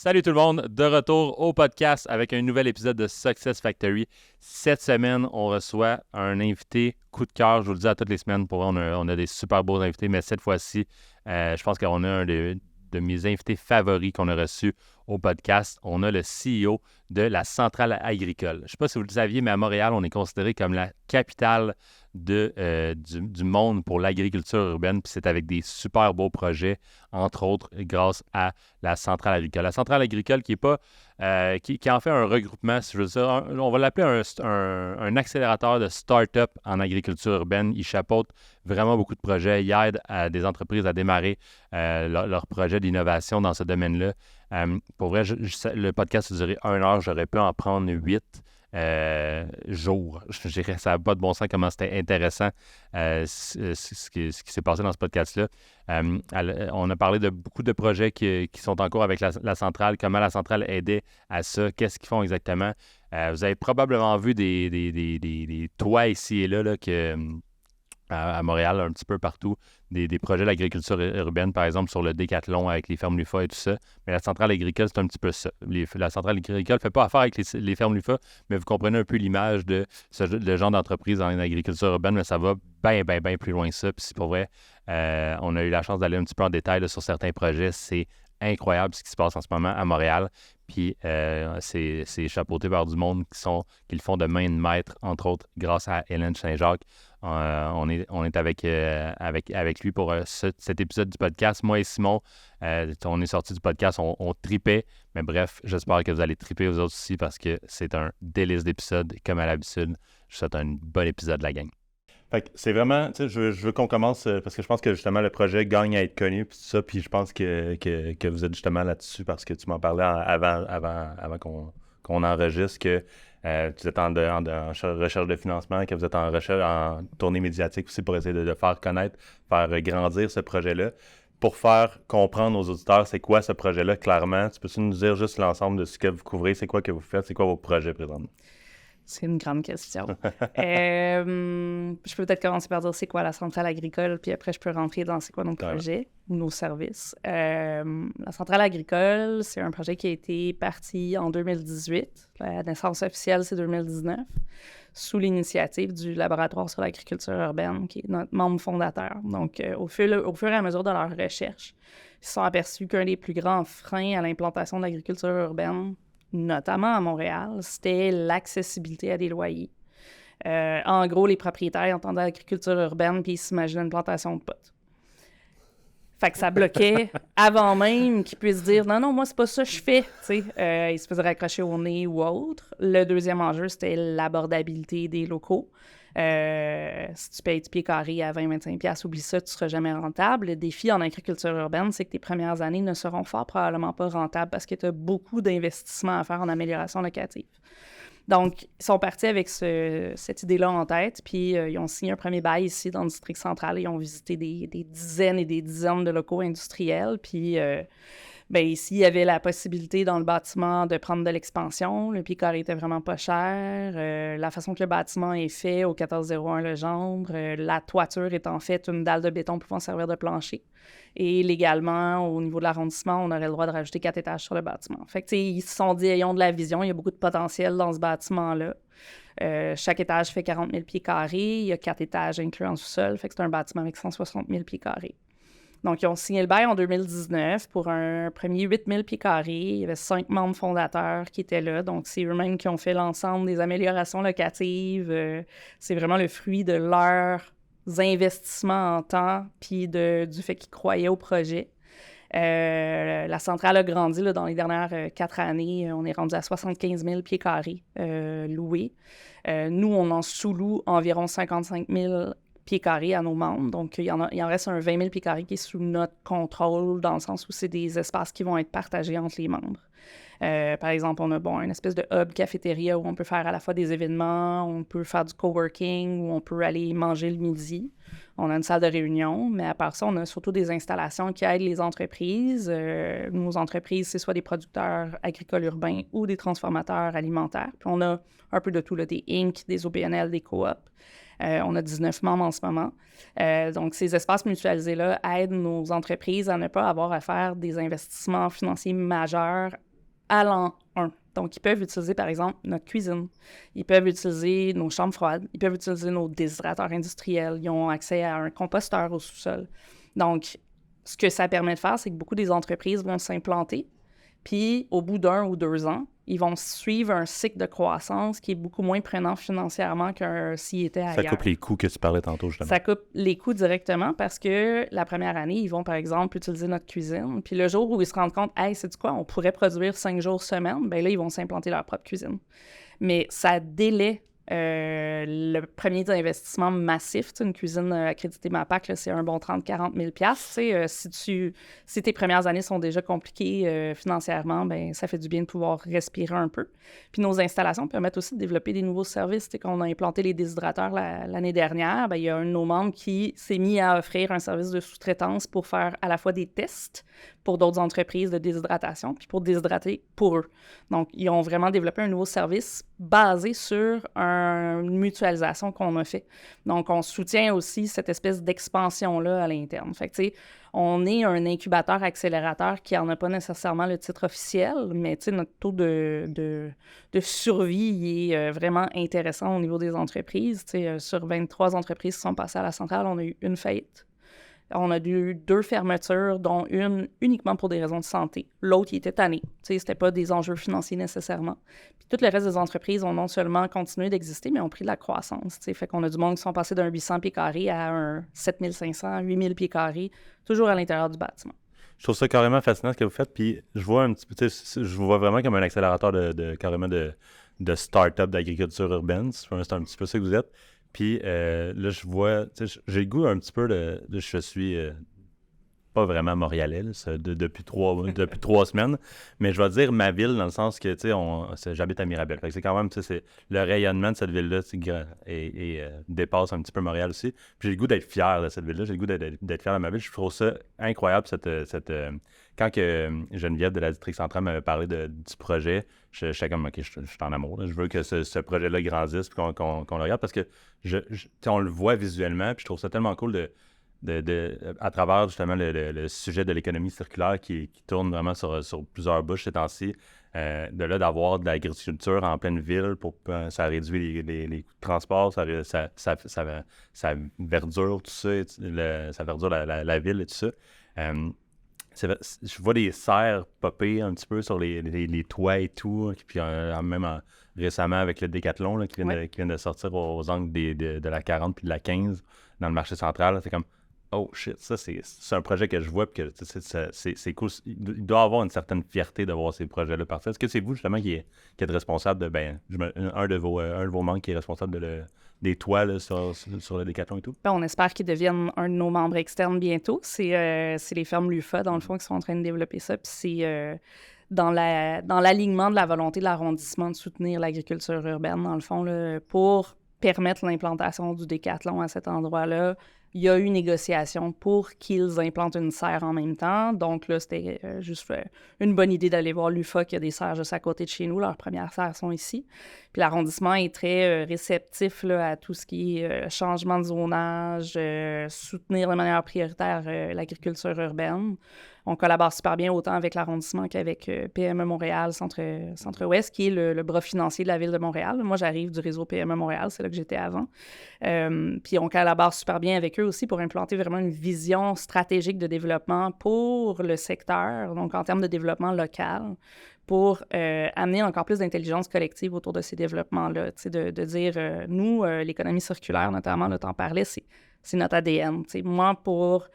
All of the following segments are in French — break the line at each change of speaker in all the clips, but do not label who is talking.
Salut tout le monde, de retour au podcast avec un nouvel épisode de Success Factory. Cette semaine, on reçoit un invité coup de cœur. Je vous le dis à toutes les semaines, pour vrai, on a des super beaux invités, mais cette fois-ci, je pense qu'on a un de mes invités favoris qu'on a reçu au podcast. On a le CEO de la Centrale agricole. Je ne sais pas si vous le saviez, mais à Montréal, on est considéré comme la capitale du monde pour l'agriculture urbaine. Puis c'est avec des super beaux projets, entre autres grâce à la Centrale agricole. La Centrale agricole qui est pas qui en fait un regroupement, si je veux dire, on va l'appeler un accélérateur de start-up en agriculture urbaine. Il chapeaute vraiment beaucoup de projets. Il aide à des entreprises à démarrer leurs projets d'innovation dans ce domaine-là. Pour vrai, le podcast a duré 1 heure. J'aurais pu en prendre 8 jours. Je dirais, ça n'a pas de bon sens comment c'était intéressant ce qui s'est passé dans ce podcast-là. On a parlé de beaucoup de projets qui sont en cours avec la centrale, comment la centrale aidait à ça, qu'est-ce qu'ils font exactement. Vous avez probablement vu des toits ici et là à Montréal, un petit peu partout, des projets d'agriculture urbaine, par exemple, sur le Décathlon avec les fermes LUFA et tout ça. Mais la centrale agricole, c'est un petit peu ça. La centrale agricole ne fait pas affaire avec les fermes LUFA, mais vous comprenez un peu l'image de le genre d'entreprise en agriculture urbaine, mais ça va bien plus loin que ça. Puis c'est pour vrai, on a eu la chance d'aller un petit peu en détail là, sur certains projets. C'est incroyable ce qui se passe en ce moment à Montréal. Puis c'est chapeauté par du monde qui le font de main de maître, entre autres, grâce à Hélène Saint-Jacques. On est avec lui pour cet épisode du podcast. Moi et Simon, on est sortis du podcast, on tripait. Mais bref, j'espère que vous allez triper vous autres aussi parce que c'est un délice d'épisode. Comme à l'habitude, je vous souhaite un bon épisode, la gang.
Fait que c'est vraiment, tu sais, je veux qu'on commence parce que je pense que justement le projet gagne à être connu puis tout ça, puis je pense que vous êtes justement là-dessus parce que tu m'en parlais avant qu'on enregistre que vous êtes en recherche de financement, que vous êtes en recherche en tournée médiatique aussi pour essayer de faire connaître, faire grandir ce projet-là. Pour faire comprendre aux auditeurs c'est quoi ce projet-là clairement, tu peux-tu nous dire juste l'ensemble de ce que vous couvrez, c'est quoi que vous faites, c'est quoi vos projets présentement?
C'est une grande question. Je peux peut-être commencer par dire c'est quoi la centrale agricole, puis après je peux rentrer dans c'est quoi nos projets ou nos services. La centrale agricole, c'est un projet qui a été parti en 2018. La naissance officielle, c'est 2019, sous l'initiative du Laboratoire sur l'agriculture urbaine, qui est notre membre fondateur. Donc, au fur et à mesure de leur recherche, ils se sont aperçus qu'un des plus grands freins à l'implantation de l'agriculture urbaine, notamment à Montréal, c'était l'accessibilité à des loyers. En gros, les propriétaires entendaient l'agriculture urbaine puis ils s'imaginaient une plantation de potes. Fait que ça bloquait avant même qu'ils puissent dire « Non, moi, c'est pas ça que je fais. » Ils se faisaient raccrocher au nez ou autre. Le deuxième enjeu, c'était l'abordabilité des locaux. Si tu payes du pied carré à 20-25$, oublie ça, tu ne seras jamais rentable. Le défi en agriculture urbaine, c'est que tes premières années ne seront fort probablement pas rentables parce que tu as beaucoup d'investissements à faire en amélioration locative. Donc, ils sont partis avec cette idée-là en tête, puis ils ont signé un premier bail ici dans le district central. Ils ont visité des dizaines et des dizaines de locaux industriels, puis ici, il y avait la possibilité dans le bâtiment de prendre de l'expansion. Le pied carré était vraiment pas cher. La façon que le bâtiment est fait au 1401 Legendre, la toiture est en fait une dalle de béton pouvant servir de plancher. Et légalement, au niveau de l'arrondissement, on aurait le droit de rajouter 4 étages sur le bâtiment. Fait que, ils se sont dit, ayons de la vision, il y a beaucoup de potentiel dans ce bâtiment-là. Chaque étage fait 40 000 pieds carrés. Il y a 4 étages inclus en sous-sol. Fait que c'est un bâtiment avec 160 000 pieds carrés. Donc, ils ont signé le bail en 2019 pour un premier 8 000 pieds carrés. Il y avait 5 membres fondateurs qui étaient là. Donc, c'est eux-mêmes qui ont fait l'ensemble des améliorations locatives. C'est vraiment le fruit de leurs investissements en temps puis du fait qu'ils croyaient au projet. La centrale a grandi dans les dernières 4 années. On est rendu à 75 000 pieds carrés loués. Nous, on en sous-loue environ 55 000 pieds carrés à nos membres. Donc, il en reste un 20 000 pieds carrés qui est sous notre contrôle, dans le sens où c'est des espaces qui vont être partagés entre les membres. Par exemple, on a une espèce de hub cafétéria où on peut faire à la fois des événements, on peut faire du coworking, où on peut aller manger le midi. On a une salle de réunion, mais à part ça, on a surtout des installations qui aident les entreprises. Nos entreprises, c'est soit des producteurs agricoles urbains ou des transformateurs alimentaires. Puis on a un peu de tout, là, des Inc., des OBNL, des coops. On a 19 membres en ce moment. Donc, ces espaces mutualisés-là aident nos entreprises à ne pas avoir à faire des investissements financiers majeurs à l'an 1. Donc, ils peuvent utiliser, par exemple, notre cuisine. Ils peuvent utiliser nos chambres froides. Ils peuvent utiliser nos déshydrateurs industriels. Ils ont accès à un composteur au sous-sol. Donc, ce que ça permet de faire, c'est que beaucoup des entreprises vont s'implanter. Puis, au bout d'1 ou 2 ans, ils vont suivre un cycle de croissance qui est beaucoup moins prenant financièrement qu'un s'ils étaient ailleurs.
Ça coupe les coûts que tu parlais tantôt, justement.
Ça coupe les coûts directement parce que la première année, ils vont, par exemple, utiliser notre cuisine. Puis le jour où ils se rendent compte, « Hey, c'est quoi, on pourrait produire 5 jours semaine », bien là, ils vont s'implanter leur propre cuisine. Mais ça délaie le premier investissement massif. Une cuisine accréditée MAPAC, là, c'est un bon 30-40 000 $. Si tes premières années sont déjà compliquées financièrement, ben ça fait du bien de pouvoir respirer un peu. Puis nos installations permettent aussi de développer des nouveaux services. Quand on a implanté les déshydrateurs l'année dernière, ben, il y a un de nos membres qui s'est mis à offrir un service de sous-traitance pour faire à la fois des tests pour d'autres entreprises de déshydratation, puis pour déshydrater pour eux. Donc, ils ont vraiment développé un nouveau service basé sur une mutualisation qu'on a fait. Donc, on soutient aussi cette espèce d'expansion-là à l'interne. Fait que, tu sais, on est un incubateur-accélérateur qui n'en a pas nécessairement le titre officiel, mais, tu sais, notre taux de survie est vraiment intéressant au niveau des entreprises. Tu sais, sur 23 entreprises qui sont passées à la centrale, on a eu une faillite. On a eu 2 fermetures, dont une uniquement pour des raisons de santé. L'autre, il était tanné. C'était pas des enjeux financiers nécessairement. Puis tout le reste des entreprises ont non seulement continué d'exister, mais ont pris de la croissance. Fait qu'on a du monde qui sont passés d'un 800 pieds carrés à un 7500, 8000 pieds carrés, toujours à l'intérieur du bâtiment.
Je trouve ça carrément fascinant ce que vous faites. Puis je vois un petit peu, je vous vois vraiment comme un accélérateur carrément de start-up d'agriculture urbaine. C'est un petit peu ça que vous êtes. Puis là, je vois, j'ai le goût un petit peu je suis pas vraiment montréalais là, depuis 3 semaines, mais je vais dire ma ville dans le sens que, tu sais, j'habite à Mirabel. Fait que c'est quand même, tu sais, le rayonnement de cette ville-là dépasse un petit peu Montréal aussi. Puis j'ai le goût d'être fier de cette ville-là, j'ai le goût d'être fier de ma ville. Je trouve ça incroyable, quand que Geneviève de la District centrale m'avait parlé du projet, j'étais comme, OK, je suis en amour. Là. Je veux que ce projet-là grandisse et qu'on le regarde parce que on le voit visuellement. Puis je trouve ça tellement cool à travers justement le sujet de l'économie circulaire qui tourne vraiment sur plusieurs bouches ces temps-ci. D'avoir de l'agriculture en pleine ville, ça réduit les coûts de transport, ça verdure tout ça, ça verdure la ville et tout ça. Je vois des serres popper un petit peu sur les toits et tout, puis même récemment avec le Décathlon là, qui vient de sortir aux angles de la 40 puis de la 15 dans le marché central. C'est comme, oh shit, ça c'est un projet que je vois, puis que c'est cool. Il doit avoir une certaine fierté de voir ces projets-là partir. Est-ce que c'est vous justement qui êtes responsable de, un de vos membres qui est responsable des toits là, sur le Décathlon et tout?
Ben, on espère qu'ils deviennent un de nos membres externes bientôt. C'est les fermes LUFA, dans le fond, qui sont en train de développer ça. Puis c'est dans l'alignement de la volonté de l'arrondissement de soutenir l'agriculture urbaine, dans le fond, là, pour permettre l'implantation du Décathlon à cet endroit-là. Il y a eu négociation pour qu'ils implantent une serre en même temps. Donc là, c'était juste une bonne idée d'aller voir l'UFA qui a des serres juste à côté de chez nous. Leurs premières serres sont ici. Puis l'arrondissement est très réceptif là, à tout ce qui est changement de zonage, soutenir de manière prioritaire l'agriculture urbaine. On collabore super bien autant avec l'arrondissement qu'avec PME Montréal, Centre-Ouest, qui est le bras financier de la Ville de Montréal. Moi, j'arrive du réseau PME Montréal, c'est là que j'étais avant. Puis on collabore super bien avec eux aussi pour implanter vraiment une vision stratégique de développement pour le secteur, donc en termes de développement local, pour amener encore plus d'intelligence collective autour de ces développements-là. De dire, nous, l'économie circulaire, notamment, là, t'en parlais, c'est notre ADN. Moi, pour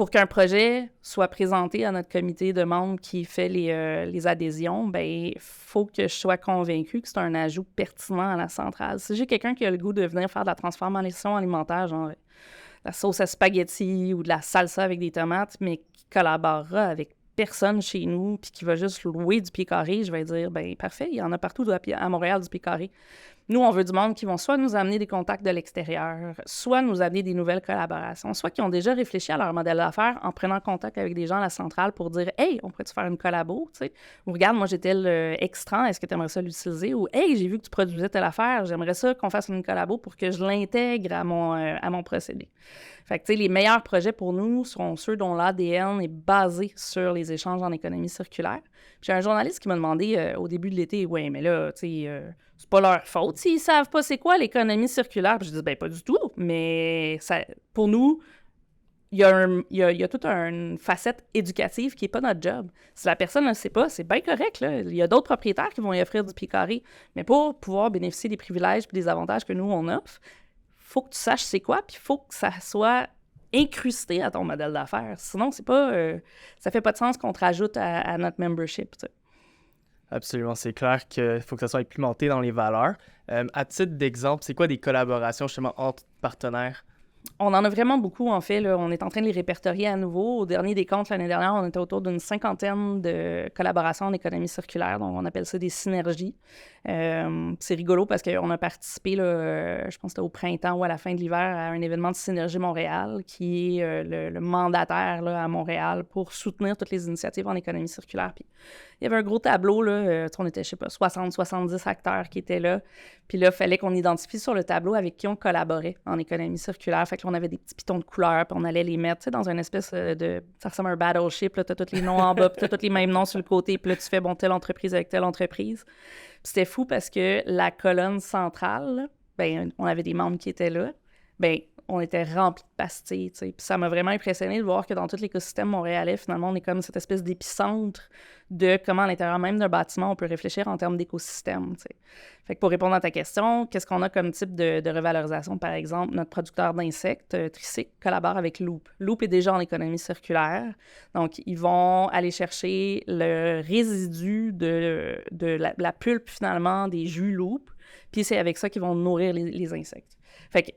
qu'un projet soit présenté à notre comité de membres qui fait les adhésions, ben il faut que je sois convaincue que c'est un ajout pertinent à la centrale. Si j'ai quelqu'un qui a le goût de venir faire de la transformation alimentaire, genre la sauce à spaghetti ou de la salsa avec des tomates, mais qui collaborera avec personne chez nous puis qui va juste louer du pied carré, je vais dire, ben parfait, il y en a partout à Montréal du pied carré. Nous, on veut du monde qui vont soit nous amener des contacts de l'extérieur, soit nous amener des nouvelles collaborations, soit qui ont déjà réfléchi à leur modèle d'affaires en prenant contact avec des gens à la centrale pour dire « Hey, on pourrait-tu faire une collabo? » Ou « Regarde, moi, j'ai tel extran, est-ce que tu aimerais ça l'utiliser? » Ou « Hey, j'ai vu que tu produisais telle affaire, j'aimerais ça qu'on fasse une collabo pour que je l'intègre à mon procédé. » Fait que, tu sais, les meilleurs projets pour nous seront ceux dont l'ADN est basé sur les échanges en économie circulaire. Puis j'ai un journaliste qui m'a demandé au début de l'été « Ouais, mais là, tu sais... c'est pas leur faute s'ils savent pas c'est quoi l'économie circulaire. » Puis je dis, ben pas du tout, mais ça, pour nous, il y a toute une facette éducative qui n'est pas notre job. Si la personne ne le sait pas, c'est bien correct, là. Il y a d'autres propriétaires qui vont y offrir du pied carré. Mais pour pouvoir bénéficier des privilèges et des avantages que nous, on offre, il faut que tu saches c'est quoi, puis il faut que ça soit incrusté à ton modèle d'affaires. Sinon, c'est pas, ça fait pas de sens qu'on te rajoute à notre membership, tu sais.
Absolument, c'est clair qu'il faut que ça soit implémenté dans les valeurs. À titre d'exemple, c'est quoi des collaborations justement entre partenaires?
On en a vraiment beaucoup, en fait. Là. On est en train de les répertorier à nouveau. Au dernier décompte, l'année dernière, on était autour d'une 50aine de collaborations en économie circulaire. Donc, on appelle ça des synergies. C'est rigolo parce qu'on a participé, là, je pense que c'était au printemps ou à la fin de l'hiver, à un événement de Synergie Montréal, qui est le mandataire là, à Montréal pour soutenir toutes les initiatives en économie circulaire. Puis, il y avait un gros tableau, là, on était, je sais pas, 60-70 acteurs qui étaient là. Puis là, il fallait qu'on identifie sur le tableau avec qui on collaborait en économie circulaire. Fait que là, on avait des petits pitons de couleurs, puis on allait les mettre, tu sais, dans une espèce de... Ça ressemble à un battleship, là, t'as tous les noms en bas, puis t'as tous les mêmes noms sur le côté, puis là, tu fais, bon, telle entreprise avec telle entreprise. Puis c'était fou parce que la colonne centrale, là, ben, on avait des membres qui étaient là, ben on était remplis de pastilles, tu sais. Puis ça m'a vraiment impressionné de voir que dans tout l'écosystème montréalais, finalement, on est comme cette espèce d'épicentre de comment à l'intérieur même d'un bâtiment, on peut réfléchir en termes d'écosystème, tu sais. Fait que pour répondre à ta question, qu'est-ce qu'on a comme type de revalorisation? Par exemple, notre producteur d'insectes, Tricyc, collabore avec Loop. Loop est déjà en économie circulaire. Donc, ils vont aller chercher le résidu de la pulpe, finalement, des jus Loop. Puis c'est avec ça qu'ils vont nourrir les insectes. Fait que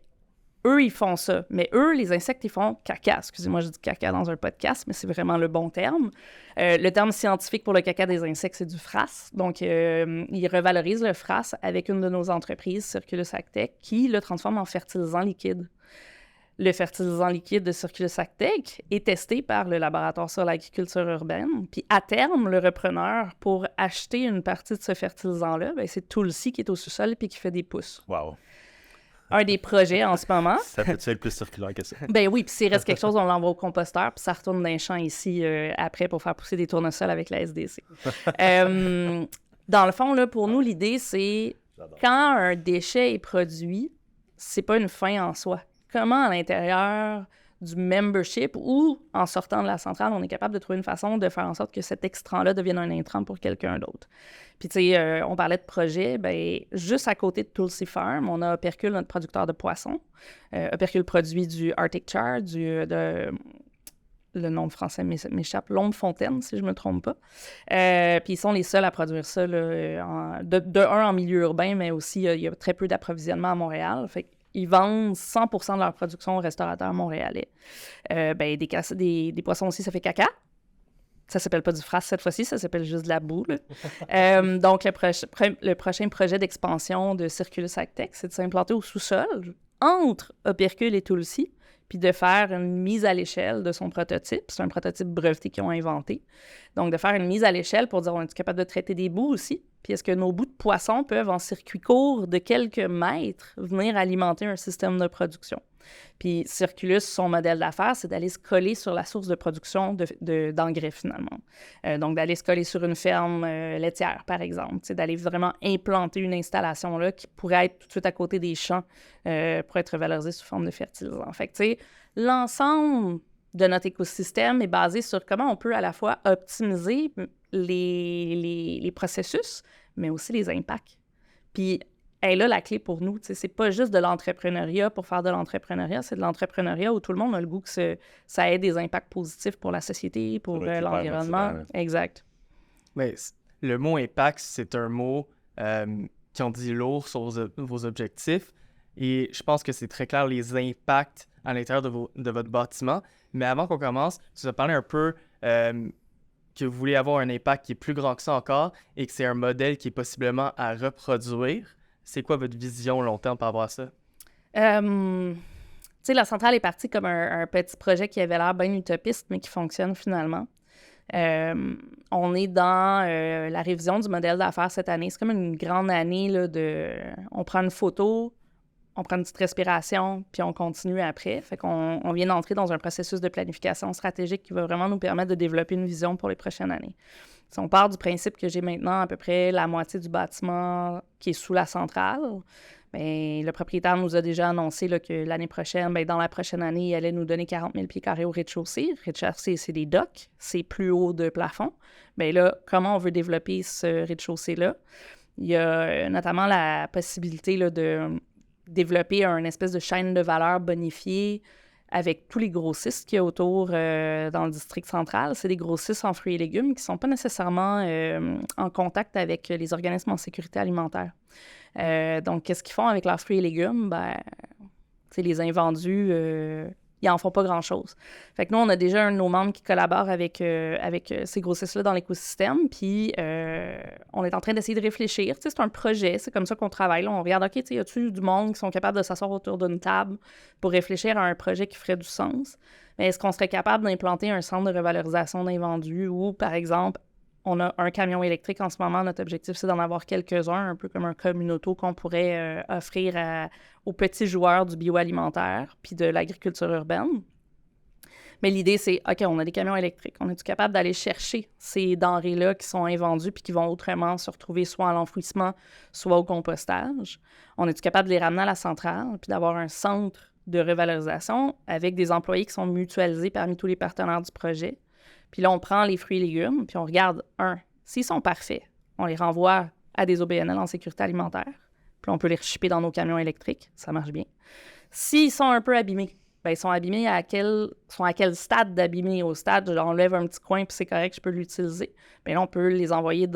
eux, ils font ça. Mais eux, les insectes, ils font caca. Excusez-moi, je dis caca dans un podcast, mais c'est vraiment le bon terme. Le terme scientifique pour le caca des insectes, c'est du frasse. Donc, ils revalorisent le frasse avec une de nos entreprises, Circulus Actech, qui le transforme en fertilisant liquide. Le fertilisant liquide de Circulus Actech est testé par le laboratoire sur l'agriculture urbaine. Puis, à terme, le repreneur, pour acheter une partie de ce fertilisant-là, ben, c'est Tulsi qui est au sous-sol et qui fait des pousses.
Wow.
Un des projets en ce moment.
Ça peut être plus circulaire que ça.
Ben oui, puis s'il reste quelque chose, on l'envoie au composteur, puis ça retourne dans les champs ici après pour faire pousser des tournesols avec la SDC. Dans le fond, là, pour nous, l'idée, c'est quand un déchet est produit, c'est pas une fin en soi. Comment à l'intérieur du membership ou en sortant de la centrale, on est capable de trouver une façon de faire en sorte que cet extrant-là devienne un intrant pour quelqu'un d'autre. Puis, tu sais, on parlait de projet, bien, juste à côté de Tulsi Farm, on a Opercule, notre producteur de poissons. Opercule produit du Arctic Char, le nom français m'échappe, L'Ombre Fontaine, si je ne me trompe pas. Puis ils sont les seuls à produire ça, là, de un en milieu urbain, mais aussi il y a très peu d'approvisionnement à Montréal. Fait ils vendent 100% de leur production aux restaurateurs montréalais. Des poissons aussi, ça fait caca. Ça s'appelle pas du frasse cette fois-ci, ça s'appelle juste de la boue. Donc, le prochain projet d'expansion de Circulus Actech, c'est de s'implanter au sous-sol, entre Opercule et Tulsi, puis de faire une mise à l'échelle de son prototype. C'est un prototype breveté qu'ils ont inventé. Donc, de faire une mise à l'échelle pour dire, on est capable de traiter des boues aussi? Puis est-ce que nos bouts de poisson peuvent, en circuit court de quelques mètres, venir alimenter un système de production? Puis Circulus, son modèle d'affaires, c'est d'aller se coller sur la source de production d'engrais, finalement. Donc, d'aller se coller sur une ferme laitière, par exemple. C'est d'aller vraiment implanter une installation là qui pourrait être tout de suite à côté des champs pour être valorisée sous forme de fertilisant. Fait que, tu sais, l'ensemble de notre écosystème est basé sur comment on peut à la fois optimiser les processus, mais aussi les impacts. Puis, elle est là la clé pour nous. C'est pas juste de l'entrepreneuriat pour faire de l'entrepreneuriat, c'est de l'entrepreneuriat où tout le monde a le goût que ça ait des impacts positifs pour la société, pour l'environnement. Exact.
Mais le mot impact, c'est un mot qui en dit lourd sur vos objectifs. Et je pense que c'est très clair les impacts à l'intérieur de votre bâtiment. Mais avant qu'on commence, tu nous as parlé un peu que vous voulez avoir un impact qui est plus grand que ça encore et que c'est un modèle qui est possiblement à reproduire. C'est quoi votre vision long terme par rapport à ça?
Tu sais, la centrale est partie comme un petit projet qui avait l'air bien utopiste, mais qui fonctionne finalement. On est dans la révision du modèle d'affaires cette année. C'est comme une grande année là, on prend une photo, on prend une petite respiration, puis on continue après. Fait qu'on vient d'entrer dans un processus de planification stratégique qui va vraiment nous permettre de développer une vision pour les prochaines années. Si on part du principe que j'ai maintenant à peu près la moitié du bâtiment qui est sous la centrale, bien, le propriétaire nous a déjà annoncé là, que l'année prochaine, bien, dans la prochaine année, il allait nous donner 40 000 pieds carrés au rez-de-chaussée. Le rez-de-chaussée, c'est des docks, c'est plus haut de plafond. Bien là, comment on veut développer ce rez-de-chaussée-là? Il y a notamment la possibilité là, de développer une espèce de chaîne de valeur bonifiée avec tous les grossistes qu'il y a autour dans le district central. C'est des grossistes en fruits et légumes qui ne sont pas nécessairement en contact avec les organismes en sécurité alimentaire. Donc, qu'est-ce qu'ils font avec leurs fruits et légumes? Ben, les invendus, ils n'en font pas grand-chose. Fait que nous, on a déjà un de nos membres qui collabore avec ces grossistes-là dans l'écosystème, puis on est en train d'essayer de réfléchir. C'est un projet, c'est comme ça qu'on travaille. Là, on regarde, OK, y a-t-il du monde qui sont capables de s'asseoir autour d'une table pour réfléchir à un projet qui ferait du sens? Mais est-ce qu'on serait capable d'implanter un centre de revalorisation d'invendus ou, par exemple, on a un camion électrique en ce moment. Notre objectif, c'est d'en avoir quelques-uns, un peu comme un communauto qu'on pourrait offrir aux petits joueurs du bioalimentaire puis de l'agriculture urbaine. Mais l'idée, c'est, OK, on a des camions électriques. On est-tu capable d'aller chercher ces denrées-là qui sont invendues puis qui vont autrement se retrouver soit à l'enfouissement, soit au compostage? On est-tu capable de les ramener à la centrale puis d'avoir un centre de revalorisation avec des employés qui sont mutualisés parmi tous les partenaires du projet? Puis là, on prend les fruits et légumes, puis on regarde, s'ils sont parfaits, on les renvoie à des OBNL en sécurité alimentaire, puis on peut les shipper dans nos camions électriques, ça marche bien. S'ils sont un peu abîmés, bien, ils sont abîmés à quel stade d'abîmés? Au stade, j'enlève un petit coin, puis c'est correct, je peux l'utiliser. Bien là, on peut les envoyer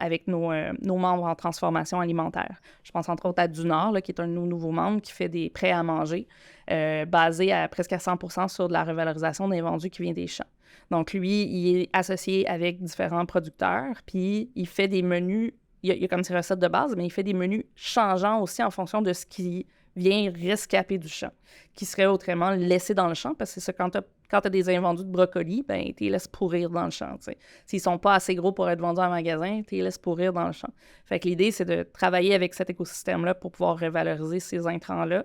avec nos membres en transformation alimentaire. Je pense entre autres à Dunard, là, qui est un de nos nouveaux membres, qui fait des prêts à manger, basé à presque à 100% sur de la revalorisation d'invendus qui vient des champs. Donc, lui, il est associé avec différents producteurs, puis il fait des menus, il y a comme ses recettes de base, mais il fait des menus changeants aussi en fonction de ce qui vient rescaper du champ, qui serait autrement laissé dans le champ, parce que c'est ça, quand tu as des invendus de brocolis, ben tu les laisses pourrir dans le champ, t'sais. S'ils sont pas assez gros pour être vendus en magasin, tu les laisses pourrir dans le champ. Fait que l'idée, c'est de travailler avec cet écosystème-là pour pouvoir revaloriser ces intrants-là.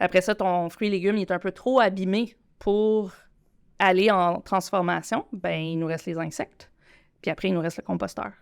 Après ça, ton fruit et légumes, il est un peu trop abîmé pour aller en transformation, ben il nous reste les insectes, puis après, il nous reste le composteur.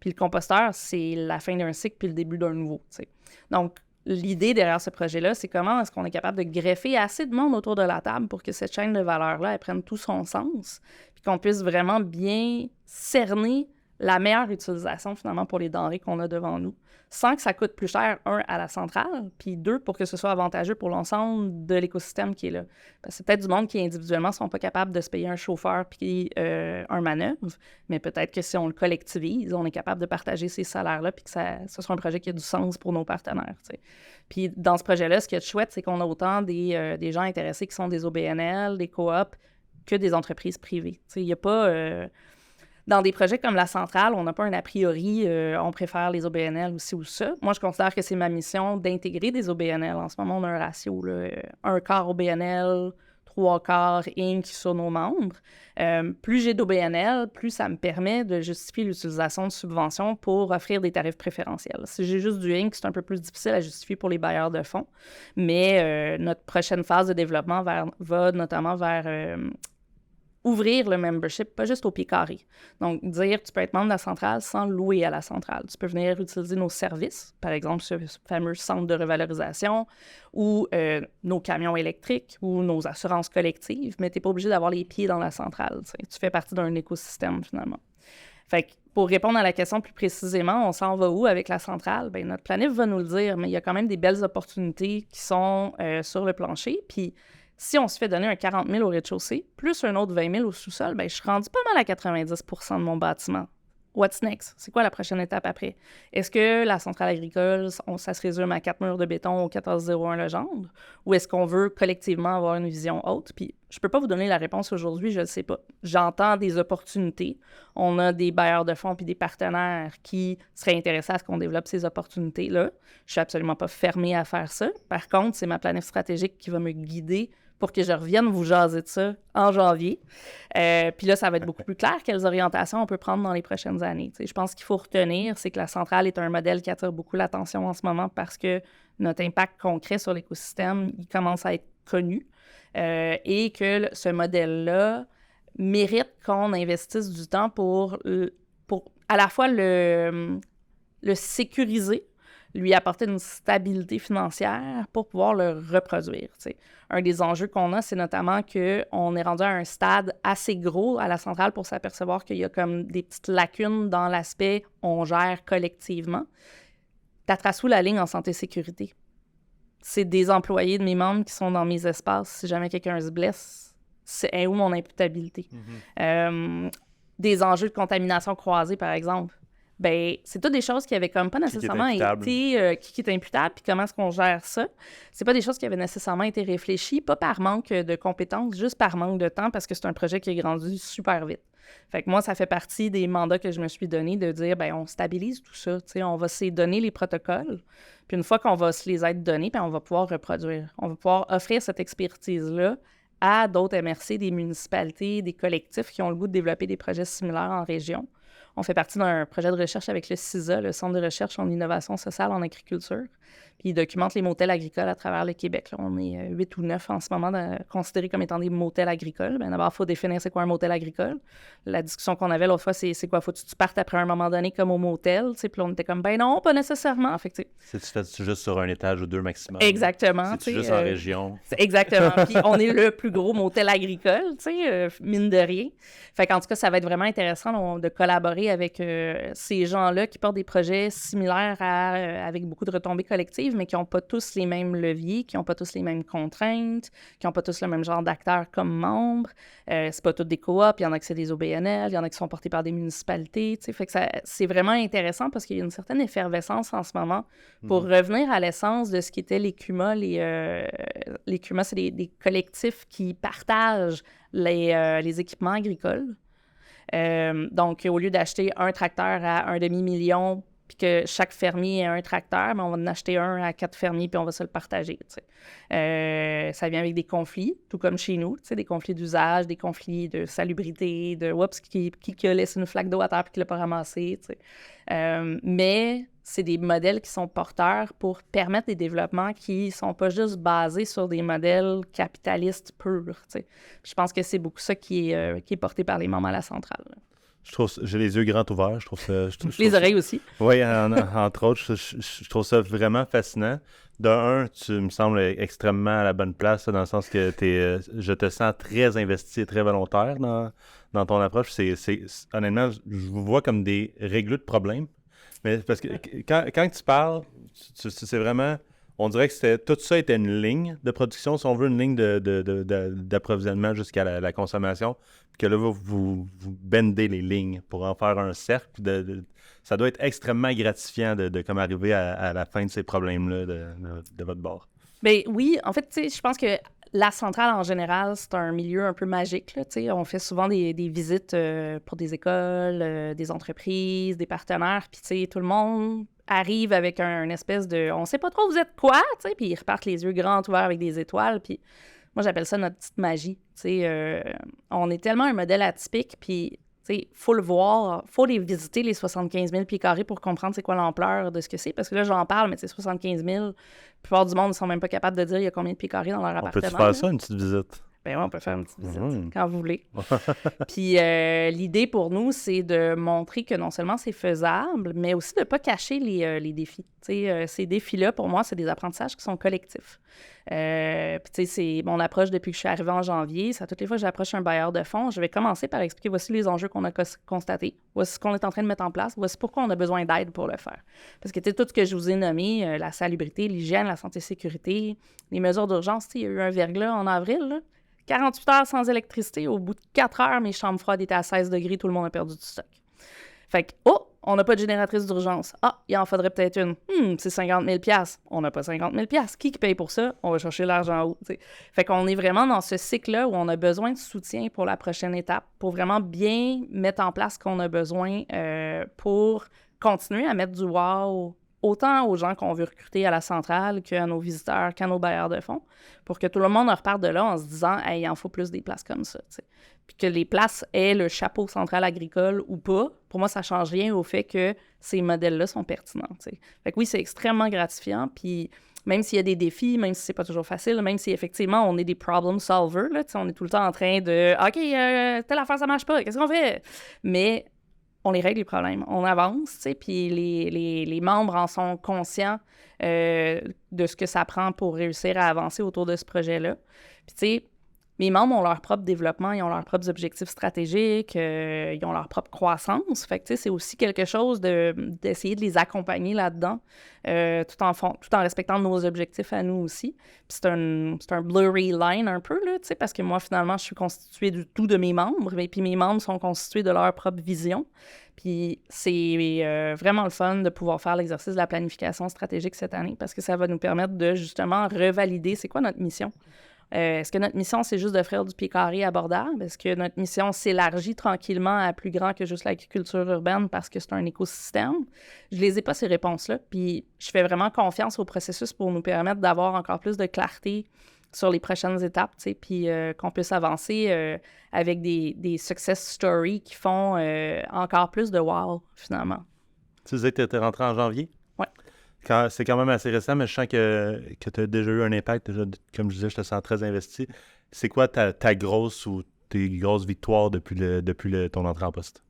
Puis le composteur, c'est la fin d'un cycle puis le début d'un nouveau, t'sais. Donc, l'idée derrière ce projet-là, c'est comment est-ce qu'on est capable de greffer assez de monde autour de la table pour que cette chaîne de valeur-là, elle prenne tout son sens, puis qu'on puisse vraiment bien cerner la meilleure utilisation, finalement, pour les denrées qu'on a devant nous, sans que ça coûte plus cher, à la centrale, puis deux, pour que ce soit avantageux pour l'ensemble de l'écosystème qui est là. Parce que c'est peut-être du monde qui, individuellement, ne sont pas capables de se payer un chauffeur puis un manœuvre, mais peut-être que si on le collectivise, on est capable de partager ces salaires-là puis que ce soit un projet qui a du sens pour nos partenaires, t'sais. Puis dans ce projet-là, ce qui est chouette, c'est qu'on a autant des gens intéressés qui sont des OBNL, des coops, que des entreprises privées. Il n'y a pas... Dans des projets comme la centrale, on n'a pas un a priori, on préfère les OBNL aussi ou ça. Moi, je considère que c'est ma mission d'intégrer des OBNL. En ce moment, on a un ratio, là, 1/4 OBNL, 3/4 Inc. sur nos membres. Plus j'ai d'OBNL, plus ça me permet de justifier l'utilisation de subventions pour offrir des tarifs préférentiels. Si j'ai juste du Inc., c'est un peu plus difficile à justifier pour les bailleurs de fonds. Mais notre prochaine phase de développement va notamment vers... ouvrir le membership, pas juste au pied carré. Donc, dire tu peux être membre de la centrale sans louer à la centrale. Tu peux venir utiliser nos services, par exemple ce fameux centre de revalorisation ou nos camions électriques ou nos assurances collectives, mais tu n'es pas obligé d'avoir les pieds dans la centrale. T'sais. Tu fais partie d'un écosystème, finalement. Fait que pour répondre à la question plus précisément, on s'en va où avec la centrale? Bien, notre planif va nous le dire, mais il y a quand même des belles opportunités qui sont sur le plancher. Puis, si on se fait donner un 40 000 au rez-de-chaussée, plus un autre 20 000 au sous-sol, bien, je suis rendu pas mal à 90 % de mon bâtiment. What's next? C'est quoi la prochaine étape après? Est-ce que la centrale agricole, ça se résume à 4 murs de béton au 1401 Legendre? Ou est-ce qu'on veut collectivement avoir une vision haute? Puis je peux pas vous donner la réponse aujourd'hui, je ne sais pas. J'entends des opportunités. On a des bailleurs de fonds puis des partenaires qui seraient intéressés à ce qu'on développe ces opportunités-là. Je suis absolument pas fermée à faire ça. Par contre, c'est ma planif stratégique qui va me guider pour que je revienne vous jaser de ça en janvier. Puis là, ça va être beaucoup plus clair quelles orientations on peut prendre dans les prochaines années. Je pense qu'il faut retenir, c'est que la centrale est un modèle qui attire beaucoup l'attention en ce moment parce que notre impact concret sur l'écosystème, il commence à être connu et que ce modèle-là mérite qu'on investisse du temps pour à la fois le sécuriser, lui apporter une stabilité financière pour pouvoir le reproduire. T'sais. Un des enjeux qu'on a, c'est notamment qu'on est rendu à un stade assez gros à la centrale pour s'apercevoir qu'il y a comme des petites lacunes dans l'aspect on gère collectivement. Tu traces où la ligne en santé-sécurité? C'est des employés de mes membres qui sont dans mes espaces. Si jamais quelqu'un se blesse, c'est où mon imputabilité? Des enjeux de contamination croisée, par exemple. Ben, c'est toutes des choses qui avaient comme pas nécessairement été... qui est imputable, puis comment est-ce qu'on gère ça? C'est pas des choses qui avaient nécessairement été réfléchies, pas par manque de compétences, juste par manque de temps, parce que c'est un projet qui est grandi super vite. Fait que moi, ça fait partie des mandats que je me suis donné de dire, ben on stabilise tout ça, tu sais, on va se donner les protocoles, puis une fois qu'on va se les être donnés, ben on va pouvoir reproduire. On va pouvoir offrir cette expertise-là à d'autres MRC, des municipalités, des collectifs qui ont le goût de développer des projets similaires en région. On fait partie d'un projet de recherche avec le CISA, le Centre de recherche en innovation sociale en agriculture. Puis il documente les motels agricoles à travers le Québec. Là, on est 8 ou 9 en ce moment considérés comme étant des motels agricoles. Bien, d'abord, il faut définir c'est quoi un motel agricole. La discussion qu'on avait l'autre fois, c'est quoi? Faut que tu partes après un moment donné comme au motel? Puis là, on était comme, ben non, pas nécessairement. Fait que,
c'est juste sur un étage ou deux maximum.
Exactement.
C'est juste en région.
Exactement. Puis on est le plus gros motel agricole, mine de rien. Fait qu'en tout cas, ça va être vraiment intéressant de collaborer avec ces gens-là qui portent des projets similaires avec beaucoup de retombées collectives, mais qui n'ont pas tous les mêmes leviers, qui n'ont pas tous les mêmes contraintes, qui n'ont pas tous le même genre d'acteurs comme membres. C'est pas toutes des coops, il y en a que c'est des OBNL, il y en a qui sont portés par des municipalités. Fait que c'est vraiment intéressant parce qu'il y a une certaine effervescence en ce moment pour revenir à l'essence de ce qu'étaient les CUMA. Les CUMA, c'est des collectifs qui partagent les équipements agricoles. Donc, au lieu d'acheter un tracteur à 1,5 million puis que chaque fermier ait un tracteur, mais on va en acheter un à 4 fermiers puis on va se le partager. Ça vient avec des conflits, tout comme chez nous, des conflits d'usage, des conflits de salubrité, de oups, qui a laissé une flaque d'eau à terre puis qui ne l'a pas ramassée. Mais c'est des modèles qui sont porteurs pour permettre des développements qui ne sont pas juste basés sur des modèles capitalistes purs. Je pense que c'est beaucoup ça qui est porté par les membres à la centrale.
J'ai les yeux grands ouverts. Je trouve ça.
Les oreilles aussi.
Oui, entre autres, je trouve ça vraiment fascinant. De tu me sembles extrêmement à la bonne place, dans le sens que je te sens très investi et très volontaire dans ton approche. Honnêtement, je vous vois comme des régleux de problèmes. Mais parce que quand tu parles, c'est vraiment... On dirait que tout ça était une ligne de production, si on veut, une ligne d'approvisionnement jusqu'à la consommation. Puis que là, vous bendez les lignes pour en faire un cercle. Ça doit être extrêmement gratifiant de comme arriver à la fin de ces problèmes-là de votre bord.
Bien oui, en fait, je pense que la centrale, en général, c'est un milieu un peu magique. Là, on fait souvent des visites pour des écoles, des entreprises, des partenaires. Puis tout le monde arrive avec un espèce de... On sait pas trop vous êtes quoi, puis ils repartent les yeux grands ouverts avec des étoiles. Puis moi, j'appelle ça notre petite magie. On est tellement un modèle atypique, puis... Il faut le voir, il faut les visiter, les 75 000 pieds carrés pour comprendre c'est quoi l'ampleur de ce que c'est. Parce que là, j'en parle, mais 75 000, la plupart du monde ne sont même pas capables de dire il y a combien de pieds carrés dans leur appartement.
On peut faire ça, une petite visite?
Ben oui, on peut faire une petite visite quand vous voulez. Puis l'idée pour nous, c'est de montrer que non seulement c'est faisable, mais aussi de ne pas cacher les défis. Ces défis-là, pour moi, c'est des apprentissages qui sont collectifs. Puis c'est mon approche depuis que je suis arrivée en janvier. Ça, toutes les fois que j'approche un bailleur de fonds, je vais commencer par expliquer voici les enjeux qu'on a constatés, voici ce qu'on est en train de mettre en place, voici pourquoi on a besoin d'aide pour le faire. Parce que tout ce que je vous ai nommé, la salubrité, l'hygiène, la santé-sécurité, les mesures d'urgence, il y a eu un verglas en avril, là. 48 heures sans électricité. Au bout de 4 heures, mes chambres froides étaient à 16 degrés. Tout le monde a perdu du stock. Fait que, on n'a pas de génératrice d'urgence. Il en faudrait peut-être une. C'est 50 000 $. On n'a pas 50 000 $. Qui paye pour ça? On va chercher l'argent où? T'sais. Fait qu'on est vraiment dans ce cycle-là où on a besoin de soutien pour la prochaine étape, pour vraiment bien mettre en place ce qu'on a besoin pour continuer à mettre du wow autant aux gens qu'on veut recruter à la centrale qu'à nos visiteurs, qu'à nos bailleurs de fonds, pour que tout le monde reparte de là en se disant « Hey, il en faut plus des places comme ça. » Puis que les places aient le chapeau central agricole ou pas, pour moi, ça ne change rien au fait que ces modèles-là sont pertinents. T'sais. Fait que oui, c'est extrêmement gratifiant, puis même s'il y a des défis, même si c'est pas toujours facile, même si effectivement on est des problem solvers, là, on est tout le temps en train de « OK, telle affaire, ça marche pas, qu'est-ce qu'on fait? » Mais on les règle les problèmes, on avance, tu sais, puis les membres en sont conscients de ce que ça prend pour réussir à avancer autour de ce projet-là. Puis, tu sais, mes membres ont leur propre développement, ils ont leurs propres objectifs stratégiques, ils ont leur propre croissance. Fait que, tu sais, c'est aussi quelque chose d'essayer de les accompagner là-dedans, tout en respectant nos objectifs à nous aussi. Puis c'est un blurry line un peu, là, tu sais, parce que moi, finalement, je suis constituée du tout de mes membres, et puis mes membres sont constitués de leur propre vision. Puis c'est vraiment le fun de pouvoir faire l'exercice de la planification stratégique cette année, parce que ça va nous permettre de, justement, revalider c'est quoi notre mission. Est-ce que notre mission, c'est juste d'offrir du pied carré abordable? Est-ce que notre mission s'élargit tranquillement à plus grand que juste l'agriculture urbaine parce que c'est un écosystème? Je les ai pas, ces réponses-là. Puis je fais vraiment confiance au processus pour nous permettre d'avoir encore plus de clarté sur les prochaines étapes, tu sais, puis qu'on puisse avancer avec des success stories qui font encore plus de wow, finalement.
Tu disais que tu étais rentré en janvier?
Oui.
C'est quand même assez récent, mais je sens que tu as déjà eu un impact. Déjà, comme je disais, je te sens très investi. C'est quoi ta grosse ou tes grosses victoires depuis ton entrée en poste?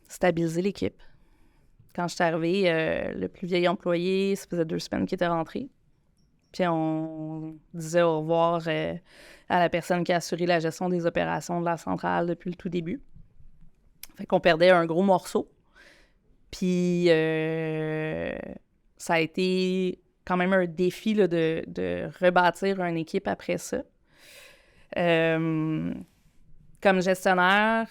Stabiliser l'équipe. Quand je suis arrivée, le plus vieil employé, ça faisait 2 semaines qu'il était rentré. Puis on disait au revoir à la personne qui a assuré la gestion des opérations de la centrale depuis le tout début. Fait qu'on perdait un gros morceau. Puis ça a été quand même un défi là, de rebâtir une équipe après ça. Comme gestionnaire,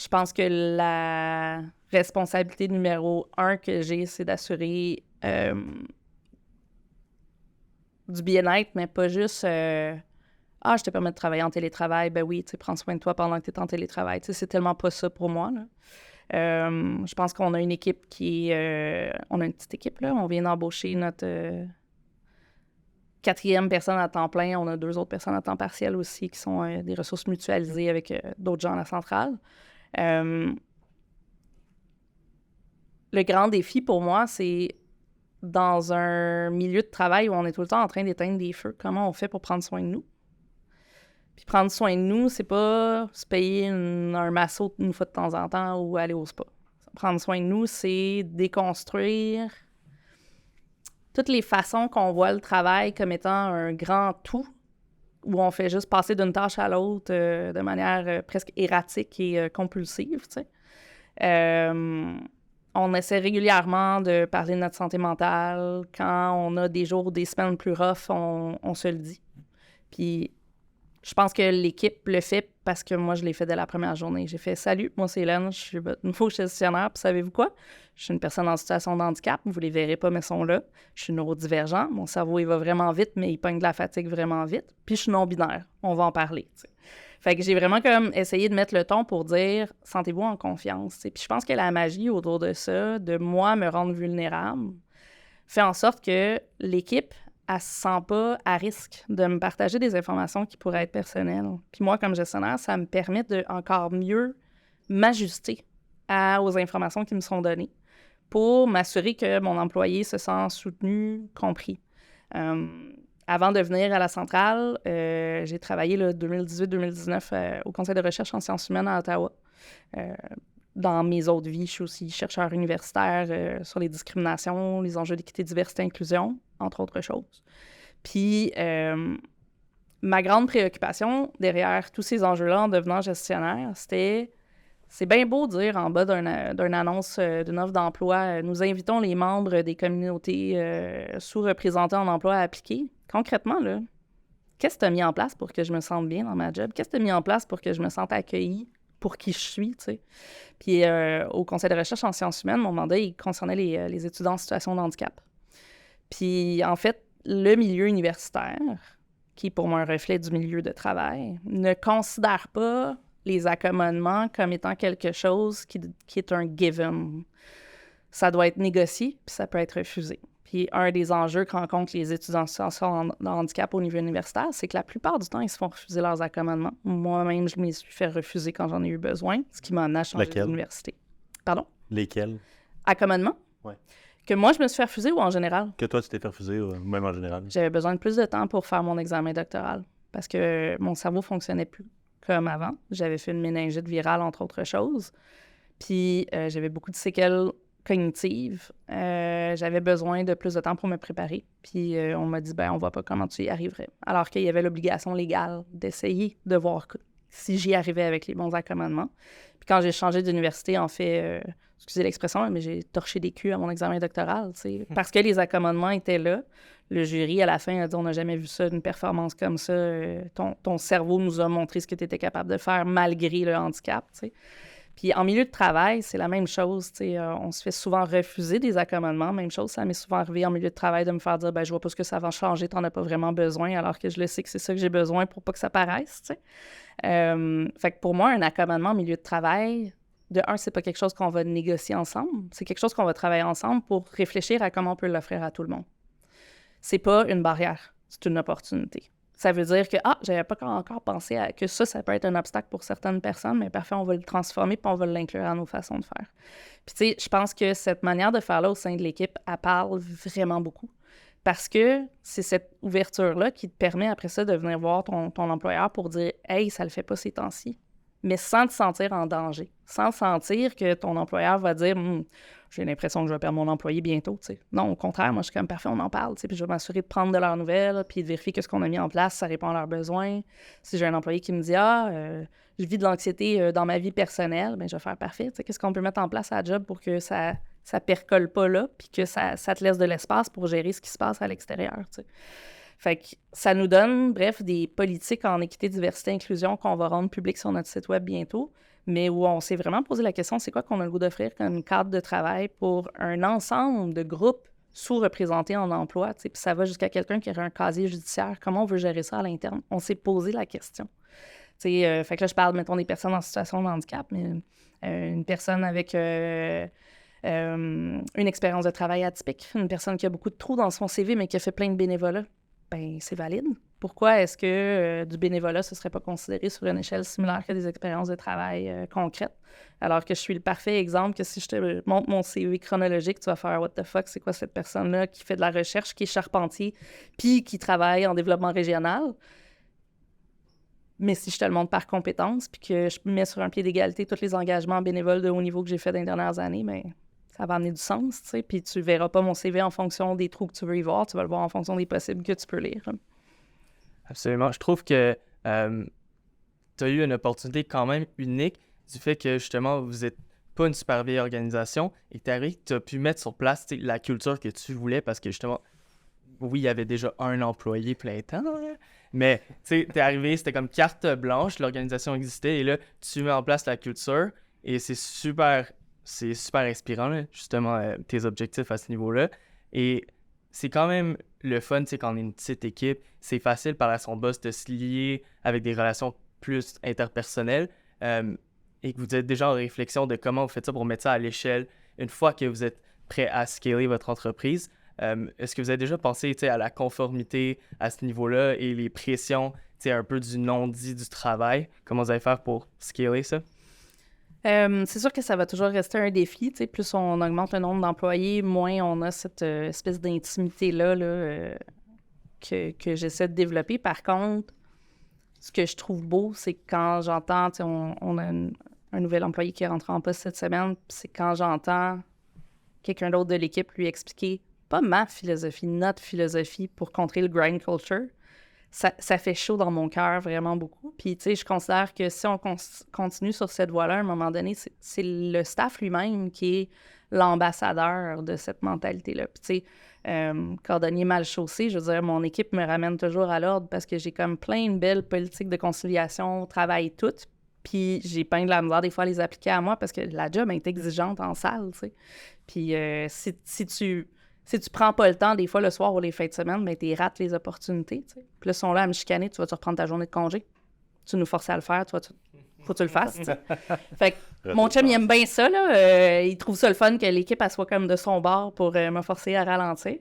je pense que la responsabilité numéro 1 que j'ai, c'est d'assurer du bien-être, mais pas juste je te permets de travailler en télétravail, ben oui, tu sais, prends soin de toi pendant que tu es en télétravail. Tu sais, c'est tellement pas ça pour moi, là. Je pense qu'on a une équipe on a une petite équipe, là. On vient d'embaucher notre 4e personne à temps plein. On a 2 autres personnes à temps partiel aussi qui sont des ressources mutualisées avec d'autres gens à la centrale. Le grand défi pour moi, c'est dans un milieu de travail où on est tout le temps en train d'éteindre des feux, comment on fait pour prendre soin de nous? Puis prendre soin de nous, c'est pas se payer un masso une fois de temps en temps ou aller au spa. Prendre soin de nous, c'est déconstruire toutes les façons qu'on voit le travail comme étant un grand tout, où on fait juste passer d'une tâche à l'autre de manière presque erratique et compulsive, tu sais. On essaie régulièrement de parler de notre santé mentale. Quand on a des jours ou des semaines plus rough, on se le dit. Puis je pense que l'équipe le fait parce que moi, je l'ai fait dès la première journée. J'ai fait « Salut, moi c'est Hélène, je suis votre nouveau gestionnaire. Puis savez-vous quoi? Je suis une personne en situation de handicap. Vous les verrez pas, mais sont là. Je suis neurodivergent. Mon cerveau, il va vraiment vite, mais il pogne de la fatigue vraiment vite. Puis je suis non-binaire. On va en parler. » t'sais. Fait que j'ai vraiment comme essayé de mettre le ton pour dire « Sentez-vous en confiance. » t'sais. Puis je pense que la magie autour de ça, de moi me rendre vulnérable, fait en sorte que l'équipe, elle se sent pas à risque de me partager des informations qui pourraient être personnelles. Puis moi, comme gestionnaire, ça me permet de encore mieux m'ajuster aux informations qui me sont données pour m'assurer que mon employé se sent soutenu, compris. Avant de venir à la centrale, j'ai travaillé 2018-2019 au Conseil de recherche en sciences humaines à Ottawa. Dans mes autres vies, je suis aussi chercheur universitaire sur les discriminations, les enjeux d'équité, diversité, inclusion, entre autres choses. Puis, ma grande préoccupation derrière tous ces enjeux-là en devenant gestionnaire, c'était, c'est bien beau dire en bas d'une annonce d'une offre d'emploi, nous invitons les membres des communautés sous-représentées en emploi à appliquer. Concrètement, là, qu'est-ce que tu as mis en place pour que je me sente bien dans ma job? Qu'est-ce que tu as mis en place pour que je me sente accueillie pour qui je suis, tu sais? Puis au Conseil de recherche en sciences humaines, mon mandat, il concernait les étudiants en situation de handicap. Puis en fait, le milieu universitaire, qui est pour moi un reflet du milieu de travail, ne considère pas les accommodements comme étant quelque chose qui est un given. Ça doit être négocié, puis ça peut être refusé. Puis un des enjeux que rencontrent les étudiants en situation de handicap au niveau universitaire, c'est que la plupart du temps, ils se font refuser leurs accommodements. Moi-même, je me suis fait refuser quand j'en ai eu besoin, ce qui m'a amené à changer d'université. Pardon?
Lesquels?
Accommodements?
Oui.
Que moi, je me suis fait refuser ou en général?
Que toi, tu t'es fait refuser, ou même en général?
J'avais besoin de plus de temps pour faire mon examen doctoral parce que mon cerveau fonctionnait plus comme avant. J'avais fait une méningite virale, entre autres choses. Puis j'avais beaucoup de séquelles cognitives. J'avais besoin de plus de temps pour me préparer. Puis on m'a dit, on voit pas comment tu y arriverais. Alors qu'il y avait l'obligation légale d'essayer de voir si j'y arrivais avec les bons accommodements. Puis quand j'ai changé d'université, en fait, excusez l'expression, mais j'ai torché des culs à mon examen doctoral, tu sais, parce que les accommodements étaient là. Le jury, à la fin, a dit, on n'a jamais vu ça, une performance comme ça. Ton cerveau nous a montré ce que tu étais capable de faire malgré le handicap, tu sais. Puis en milieu de travail, c'est la même chose. On se fait souvent refuser des accommodements. Même chose, ça m'est souvent arrivé en milieu de travail de me faire dire je vois pas ce que ça va changer, t'en as pas vraiment besoin, alors que je le sais que c'est ça que j'ai besoin pour pas que ça paraisse. Fait que pour moi, un accommodement en milieu de travail, de un, c'est pas quelque chose qu'on va négocier ensemble, c'est quelque chose qu'on va travailler ensemble pour réfléchir à comment on peut l'offrir à tout le monde. C'est pas une barrière, c'est une opportunité. Ça veut dire que, j'avais pas encore pensé que ça peut être un obstacle pour certaines personnes, mais parfait, on va le transformer puis on va l'inclure à nos façons de faire. Puis tu sais, je pense que cette manière de faire-là au sein de l'équipe, elle parle vraiment beaucoup. Parce que c'est cette ouverture-là qui te permet après ça de venir voir ton employeur pour dire « Hey, ça le fait pas ces temps-ci », mais sans te sentir en danger, sans sentir que ton employeur va dire j'ai l'impression que je vais perdre mon employé bientôt, tu sais. Non, au contraire, moi, je suis comme parfait, on en parle, tu sais, puis je vais m'assurer de prendre de leurs nouvelles, puis de vérifier que ce qu'on a mis en place, ça répond à leurs besoins. Si j'ai un employé qui me dit je vis de l'anxiété dans ma vie personnelle, bien, je vais faire parfait, tu sais, qu'est-ce qu'on peut mettre en place à la job pour que ça percole pas là, puis que ça te laisse de l'espace pour gérer ce qui se passe à l'extérieur, tu sais. Fait que ça nous donne, bref, des politiques en équité, diversité, inclusion qu'on va rendre publiques sur notre site web bientôt, mais où on s'est vraiment posé la question, c'est quoi qu'on a le goût d'offrir comme cadre de travail pour un ensemble de groupes sous-représentés en emploi, tu sais, puis ça va jusqu'à quelqu'un qui aurait un casier judiciaire. Comment on veut gérer ça à l'interne? On s'est posé la question. Tu sais, fait que là, je parle, mettons, des personnes en situation de handicap, mais une personne avec une expérience de travail atypique, une personne qui a beaucoup de trous dans son CV, mais qui a fait plein de bénévolat, ben c'est valide. Pourquoi est-ce que du bénévolat, ce ne serait pas considéré sur une échelle similaire que des expériences de travail concrètes? Alors que je suis le parfait exemple que si je te montre mon CV chronologique, tu vas faire « What the fuck, c'est quoi cette personne-là qui fait de la recherche, qui est charpentier, puis qui travaille en développement régional? » Mais si je te le montre par compétence, puis que je mets sur un pied d'égalité tous les engagements bénévoles de haut niveau que j'ai fait dans les dernières années, bien, ça va amener du sens, tu sais, puis tu verras pas mon CV en fonction des trous que tu veux y voir, tu vas le voir en fonction des possibles que tu peux lire.
Absolument. Je trouve que tu as eu une opportunité quand même unique du fait que, justement, vous n'êtes pas une super vieille organisation et tu as pu mettre sur place la culture que tu voulais parce que, justement, oui, il y avait déjà un employé plein temps, hein, mais tu es arrivé, c'était comme carte blanche, l'organisation existait et là, tu mets en place la culture et c'est super inspirant, là, justement, tes objectifs à ce niveau-là. Et c'est quand même le fun, tu sais, quand on est une petite équipe, c'est facile par à son boss de se lier avec des relations plus interpersonnelles et que vous êtes déjà en réflexion de comment vous faites ça pour mettre ça à l'échelle une fois que vous êtes prêt à scaler votre entreprise. Est-ce que vous avez déjà pensé, tu sais, à la conformité à ce niveau-là et les pressions, tu sais, un peu du non-dit du travail? Comment vous allez faire pour scaler ça?
C'est sûr que ça va toujours rester un défi. Tu sais, plus on augmente le nombre d'employés, moins on a cette espèce d'intimité-là que j'essaie de développer. Par contre, ce que je trouve beau, c'est quand j'entends, tu sais, on a un nouvel employé qui est rentré en poste cette semaine, c'est quand j'entends quelqu'un d'autre de l'équipe lui expliquer pas ma philosophie, notre philosophie pour contrer le grind culture. ça fait chaud dans mon cœur vraiment beaucoup. Puis, tu sais, je considère que si on continue sur cette voie-là, à un moment donné, c'est le staff lui-même qui est l'ambassadeur de cette mentalité-là. Puis, tu sais, cordonnier mal chaussé, je veux dire, mon équipe me ramène toujours à l'ordre parce que j'ai comme plein de belles politiques de conciliation, travail toutes. Puis j'ai peint de la misère des fois à les appliquer à moi parce que la job est exigeante en salle, tu sais. Puis si tu prends pas le temps, des fois, le soir ou les fins de semaine, ben tu rates les opportunités, tu sais. Puis là, ils sont là à me chicaner, tu vas-tu reprendre ta journée de congé? Tu nous forces à le faire, faut que tu le fasses, tu sais. Fait que mon chum, il aime bien ça, là. Il trouve ça le fun que l'équipe, elle soit comme de son bord pour me forcer à ralentir.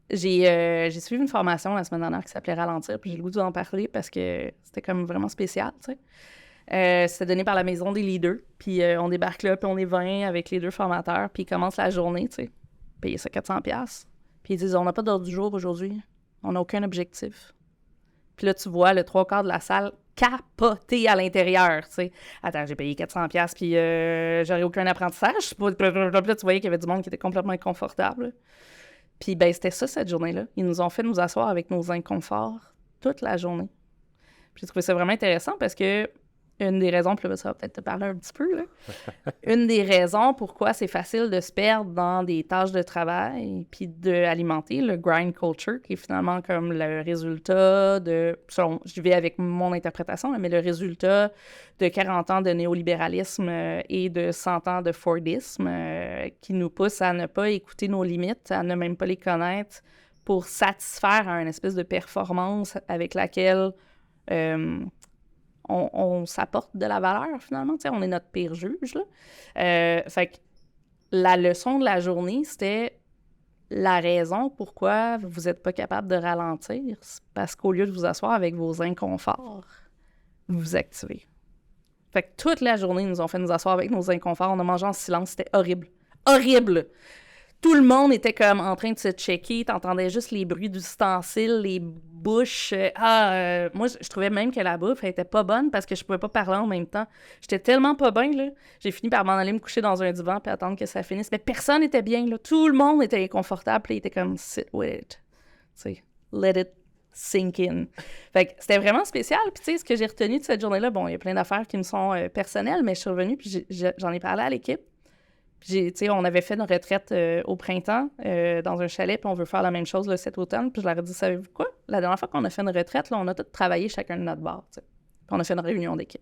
J'ai suivi une formation la semaine dernière qui s'appelait Ralentir, puis j'ai le goût d'en parler parce que c'était comme vraiment spécial, tu sais. C'était donné par la Maison des leaders, puis on débarque là, puis on est 20 avec les 2 formateurs, puis ils commencent la journée, tu sais, payer ça 400$. Puis ils disent, on n'a pas d'ordre du jour aujourd'hui, on n'a aucun objectif. Puis là, tu vois le 3/4 de la salle capoter à l'intérieur, tu sais. Attends, j'ai payé 400$, puis j'aurais aucun apprentissage. Puis là, tu voyais qu'il y avait du monde qui était complètement inconfortable. Puis, ben c'était ça, cette journée-là. Ils nous ont fait nous asseoir avec nos inconforts toute la journée. Puis j'ai trouvé ça vraiment intéressant parce que une des raisons, puis là, ça va peut-être te parler un petit peu, là. Une des raisons pourquoi c'est facile de se perdre dans des tâches de travail puis d'alimenter le grind culture, qui est finalement comme le résultat de... je vais avec mon interprétation, là, mais le résultat de 40 ans de néolibéralisme et de 100 ans de Fordisme qui nous pousse à ne pas écouter nos limites, à ne même pas les connaître pour satisfaire à une espèce de performance avec laquelle... on s'apporte de la valeur, finalement. Tu sais, on est notre pire juge, là. Fait que la leçon de la journée, c'était la raison pourquoi vous n'êtes pas capable de ralentir. C'est parce qu'au lieu de vous asseoir avec vos inconforts, vous vous activez. Fait que toute la journée, ils nous ont fait nous asseoir avec nos inconforts. On a mangé en silence. C'était horrible. Horrible! Tout le monde était comme en train de se checker. T'entendais juste les bruits d'ustensiles, les bouches. Moi, je trouvais même que la bouffe, elle était pas bonne parce que je pouvais pas parler en même temps. J'étais tellement pas bien, là. J'ai fini par m'en aller me coucher dans un divan puis attendre que ça finisse. Mais personne n'était bien, là. Tout le monde était inconfortable. Puis il était comme « sit with it ». Tu sais, « let it sink in ». Fait que c'était vraiment spécial. Puis tu sais, ce que j'ai retenu de cette journée-là, bon, il y a plein d'affaires qui me sont personnelles, mais je suis revenue puis j'en ai parlé à l'équipe. On avait fait une retraite au printemps dans un chalet, puis on veut faire la même chose là, cet automne. Puis je leur ai dit, savez-vous quoi? La dernière fois qu'on a fait une retraite, là, on a tous travaillé chacun de notre bord. Puis on a fait une réunion d'équipe.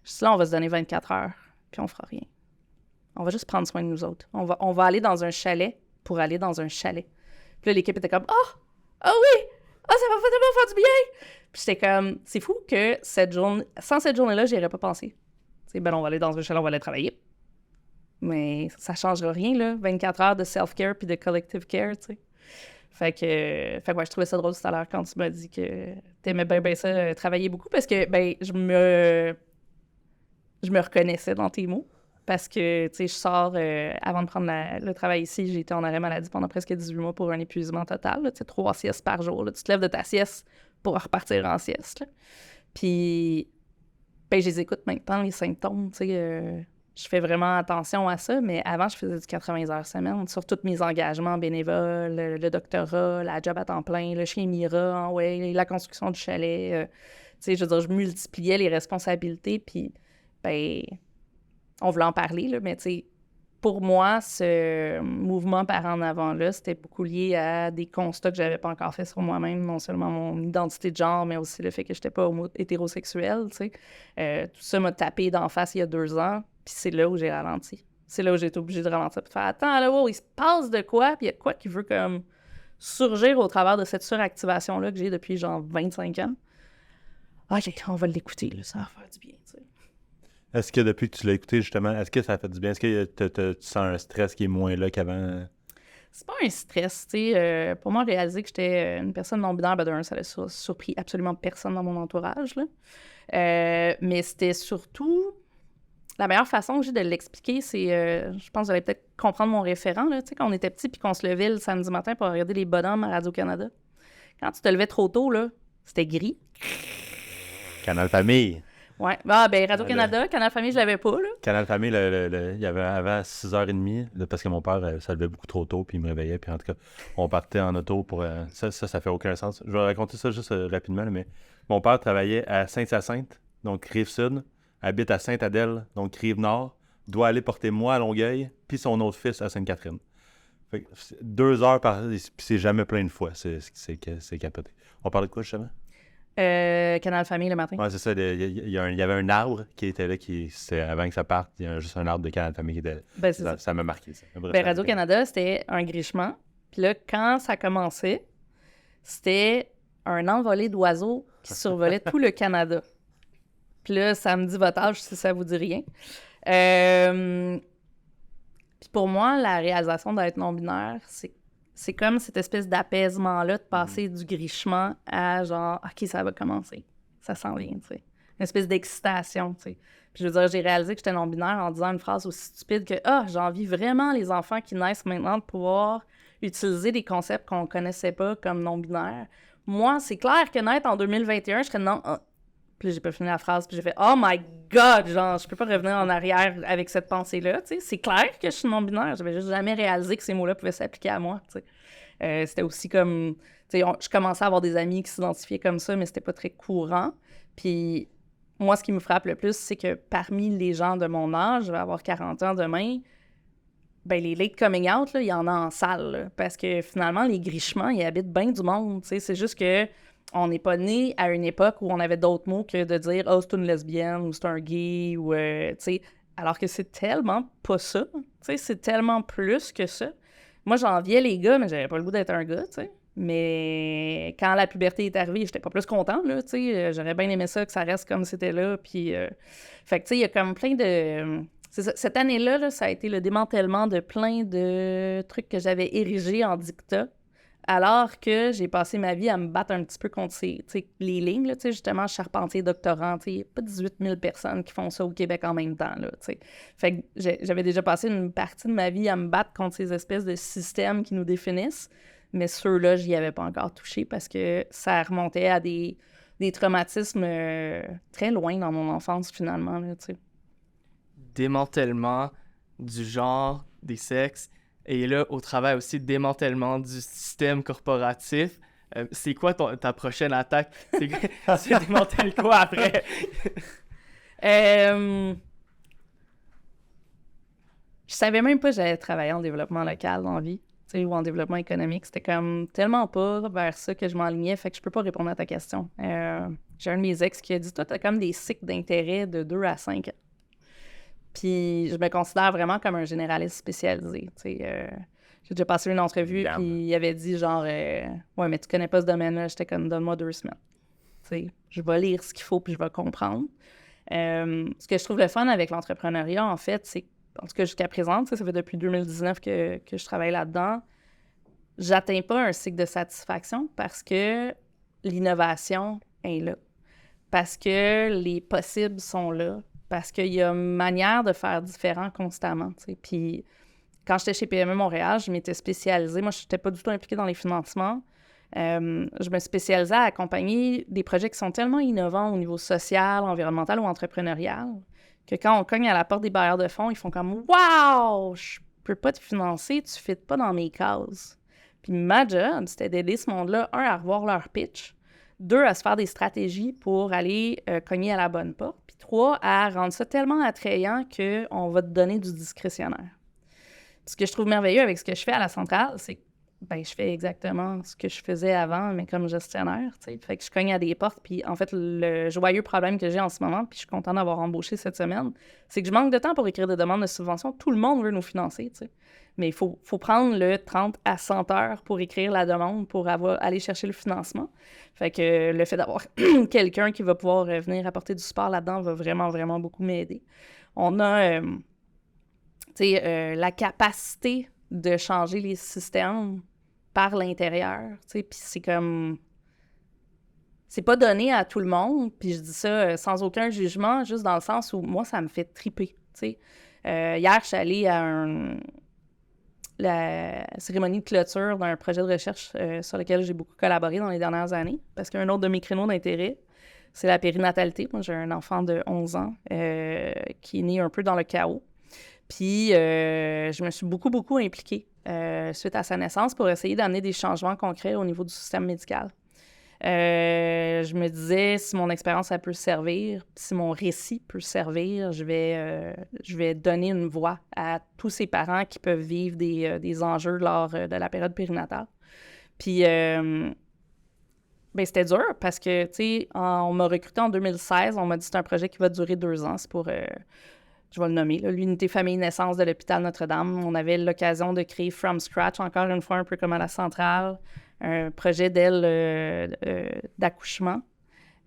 Je dis, là, on va se donner 24 heures, puis on fera rien. On va juste prendre soin de nous autres. On va aller dans un chalet pour aller dans un chalet. Puis là, l'équipe était comme, ah oui! Ah, ça va tellement faire du bien! Puis j'étais comme, c'est fou que sans cette journée-là, j'y aurais pas pensé. Ben, on va aller dans un chalet, on va aller travailler. Mais ça changera rien, là. 24 heures de self-care puis de collective care, tu sais. Fait que ouais, je trouvais ça drôle tout à l'heure quand tu m'as dit que t'aimais bien ça, travailler beaucoup, parce que, ben, je me reconnaissais dans tes mots. Parce que, tu sais, je sors, avant de prendre le travail ici, j'ai été en arrêt maladie pendant presque 18 mois pour un épuisement total, tu sais, 3 siestes par jour, là. Tu te lèves de ta sieste pour repartir en sieste, là. Puis, ben, je les écoute maintenant, les symptômes, tu sais, je fais vraiment attention à ça, mais avant, je faisais du 80 heures semaine sur tous mes engagements bénévoles, le doctorat, la job à temps plein, le chien Mira, la construction du chalet. Tu sais, je veux dire, je multipliais les responsabilités, puis, ben, on voulait en parler, là, mais tu sais, pour moi, ce mouvement par en avant-là, c'était beaucoup lié à des constats que j'avais pas encore fait sur moi-même, non seulement mon identité de genre, mais aussi le fait que j'étais pas hétérosexuelle, tu sais. Tout ça m'a tapé d'en face il y a 2 ans, puis c'est là où j'ai ralenti. C'est là où j'ai été obligée de ralentir, puis de faire « Attends, là, wow, il se passe de quoi? » Puis il y a quoi qui veut comme surgir au travers de cette suractivation-là que j'ai depuis genre 25 ans. OK, on va l'écouter, là, ça va faire du bien, tu sais.
Est-ce que depuis que tu l'as écouté, justement, est-ce que ça fait du bien? Est-ce que tu sens un stress qui est moins là qu'avant?
C'est pas un stress, tu sais. Pour moi, réaliser que j'étais une personne non-binaire, ben d'un, ça n'a surpris absolument personne dans mon entourage, là. Mais c'était surtout... La meilleure façon que j'ai de l'expliquer, c'est... je pense que vous allez peut-être comprendre mon référent, là. Tu sais, quand on était petit puis qu'on se levait le samedi matin pour regarder les bonhommes à Radio-Canada, quand tu te levais trop tôt, là, c'était gris.
Canal Famille.
Ouais. Ah, ben Radio-Canada, Canal Famille, je l'avais pas, là.
Canal Famille, il y avait avant 6h30, parce que mon père, ça levait beaucoup trop tôt, puis il me réveillait, puis en tout cas, on partait en auto pour... ça fait aucun sens. Je vais raconter ça juste rapidement, là, mais mon père travaillait à Saint-Hyacinthe, donc Rive-Sud, habite à Sainte-Adèle, donc Rive-Nord, doit aller porter moi à Longueuil, puis son autre fils à Sainte-Catherine. Fait que 2 heures par... Puis c'est jamais plein de fois, c'est capoté. On parlait de quoi, justement?
Canal Famille le matin.
Ouais, c'est ça. Il y avait un arbre qui était là, c'était avant que ça parte. Il y a juste un arbre de Canal Famille qui était là.
Ben, c'est ça.
Ça m'a marqué, ça. Bref,
Ben, Radio-Canada, c'était un grichement. Puis là, quand ça commençait, c'était un envolé d'oiseaux qui survolait tout le Canada. Puis là, ça me dit votre âge si ça vous dit rien. Puis pour moi, la réalisation d'être non-binaire, c'est comme cette espèce d'apaisement-là de passer du grichement à genre, OK, ça va commencer. Ça s'en vient, tu sais. Une espèce d'excitation, tu sais. Puis je veux dire, j'ai réalisé que j'étais non-binaire en disant une phrase aussi stupide que « Ah, j'envie vraiment les enfants qui naissent maintenant de pouvoir utiliser des concepts qu'on connaissait pas comme non-binaires. » Moi, c'est clair que naître en 2021, je serais non... Puis j'ai pas fini la phrase, puis j'ai fait « Oh my God! » Genre, je peux pas revenir en arrière avec cette pensée-là, tu sais. C'est clair que je suis non-binaire. J'avais juste jamais réalisé que ces mots-là pouvaient s'appliquer à moi, tu sais. C'était aussi comme... Tu sais, je commençais à avoir des amis qui s'identifiaient comme ça, mais c'était pas très courant. Puis moi, ce qui me frappe le plus, c'est que parmi les gens de mon âge, je vais avoir 40 ans demain, ben les late coming out, là, il y en a en salle, là, parce que finalement, les grichements, ils habitent bien du monde, tu sais. C'est juste que on n'est pas né à une époque où on avait d'autres mots que de dire « Oh, c'est une lesbienne » ou « c'est un gay » ou, tu sais, alors que c'est tellement pas ça, tu sais, c'est tellement plus que ça. Moi, j'enviais les gars, mais j'avais pas le goût d'être un gars, tu sais. Mais quand la puberté est arrivée, j'étais pas plus contente, là, tu sais. J'aurais bien aimé ça, que ça reste comme c'était là, puis... Fait que, tu sais, il y a comme plein de... C'est ça. Cette année-là, là, ça a été le démantèlement de plein de trucs que j'avais érigés en dictat, alors que j'ai passé ma vie à me battre un petit peu contre les lignes, là, justement, charpentier, doctorant, il n'y a pas 18 000 personnes qui font ça au Québec en même temps. Là, fait que j'avais déjà passé une partie de ma vie à me battre contre ces espèces de systèmes qui nous définissent, mais ceux-là, j'y avais pas encore touché parce que ça remontait à des traumatismes très loin dans mon enfance, finalement. Là,
démantèlement du genre, des sexes, et là, au travail aussi, démantèlement du système corporatif. C'est quoi ta prochaine attaque? C'est démantèle quoi après?
Je savais même pas que j'allais travailler en développement local dans la vie, ou en développement économique. C'était comme tellement pas vers ça que je m'enlignais, fait que je peux pas répondre à ta question. J'ai un de mes ex qui a dit « Toi, t'as comme des cycles d'intérêt de 2 à 5 ans. » Puis je me considère vraiment comme un généraliste spécialisé. J'ai déjà passé une entrevue, puis il avait dit genre « Ouais, mais tu connais pas ce domaine-là. » J'étais comme « Donne-moi 2 semaines. » Je vais lire ce qu'il faut, puis je vais comprendre. Ce que je trouve le fun avec l'entrepreneuriat, en fait, c'est en tout cas jusqu'à présent, ça fait depuis 2019 que je travaille là-dedans, j'atteins pas un cycle de satisfaction parce que l'innovation est là. Parce que les possibles sont là. Parce qu'il y a une manière de faire différent constamment. Puis quand j'étais chez PME Montréal, je m'étais spécialisée. Moi, je n'étais pas du tout impliquée dans les financements. Je me spécialisais à accompagner des projets qui sont tellement innovants au niveau social, environnemental ou entrepreneurial que quand on cogne à la porte des bailleurs de fonds, ils font comme « Wow! Je peux pas te financer, tu ne fites pas dans mes cases. » Puis ma job, c'était d'aider ce monde-là, 1, à revoir leur pitch, 2, à se faire des stratégies pour aller cogner à la bonne porte, puis 3, à rendre ça tellement attrayant qu'on va te donner du discrétionnaire. Puis ce que je trouve merveilleux avec ce que je fais à la centrale, c'est que je fais exactement ce que je faisais avant, mais comme gestionnaire, tu sais. Fait que je cogne à des portes, puis en fait, le joyeux problème que j'ai en ce moment, puis je suis contente d'avoir embauché cette semaine, c'est que je manque de temps pour écrire des demandes de subvention. Tout le monde veut nous financer, tu sais. Mais il faut prendre le 30 à 100 heures pour écrire la demande, pour aller chercher le financement. Fait que le fait d'avoir quelqu'un qui va pouvoir venir apporter du support là-dedans va vraiment, vraiment beaucoup m'aider. On a, la capacité de changer les systèmes par l'intérieur, tu sais, puis c'est comme... C'est pas donné à tout le monde, puis je dis ça sans aucun jugement, juste dans le sens où moi, ça me fait triper, tu sais. Hier, je suis allée à la cérémonie de clôture d'un projet de recherche sur lequel j'ai beaucoup collaboré dans les dernières années, parce qu'un autre de mes créneaux d'intérêt, c'est la périnatalité. Moi, j'ai un enfant de 11 ans qui est né un peu dans le chaos. Puis, je me suis beaucoup impliquée suite à sa naissance pour essayer d'amener des changements concrets au niveau du système médical. Je me disais, si mon expérience, elle peut servir, si mon récit peut servir, je vais donner une voix à tous ces parents qui peuvent vivre des enjeux lors de la période périnatale. Puis, c'était dur parce que, tu sais, on m'a recruté en 2016. On m'a dit c'est un projet qui va durer 2 ans. C'est pour, je vais le nommer, là, l'unité famille-naissance de l'hôpital Notre-Dame. On avait l'occasion de créer from scratch, encore une fois, un peu comme à la centrale, un projet d'aile d'accouchement.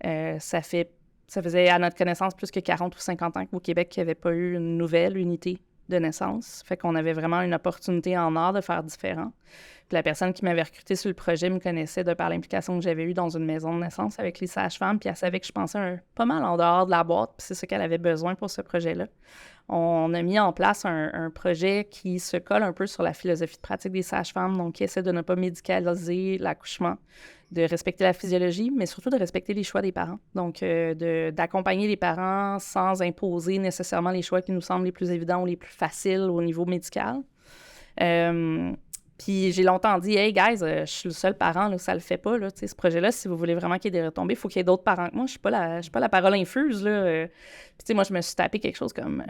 Ça faisait, à notre connaissance, plus que 40 ou 50 ans qu'au Québec, il n'y avait pas eu une nouvelle unité de naissance. Fait qu'on avait vraiment une opportunité en or de faire différent. Puis la personne qui m'avait recrutée sur le projet me connaissait de par l'implication que j'avais eue dans une maison de naissance avec les sages-femmes, puis elle savait que je pensais pas mal en dehors de la boîte, puis c'est ce qu'elle avait besoin pour ce projet-là. On a mis en place un projet qui se colle un peu sur la philosophie de pratique des sages-femmes, donc qui essaie de ne pas médicaliser l'accouchement, de respecter la physiologie, mais surtout de respecter les choix des parents. Donc, d'accompagner les parents sans imposer nécessairement les choix qui nous semblent les plus évidents ou les plus faciles au niveau médical. Puis j'ai longtemps dit « Hey, guys, je suis le seul parent, là, ça le fait pas, là, ce projet-là, si vous voulez vraiment qu'il y ait des retombées, il faut qu'il y ait d'autres parents que moi. Je suis pas la parole infuse, là. Puis tu sais, moi, je me suis tapé quelque chose comme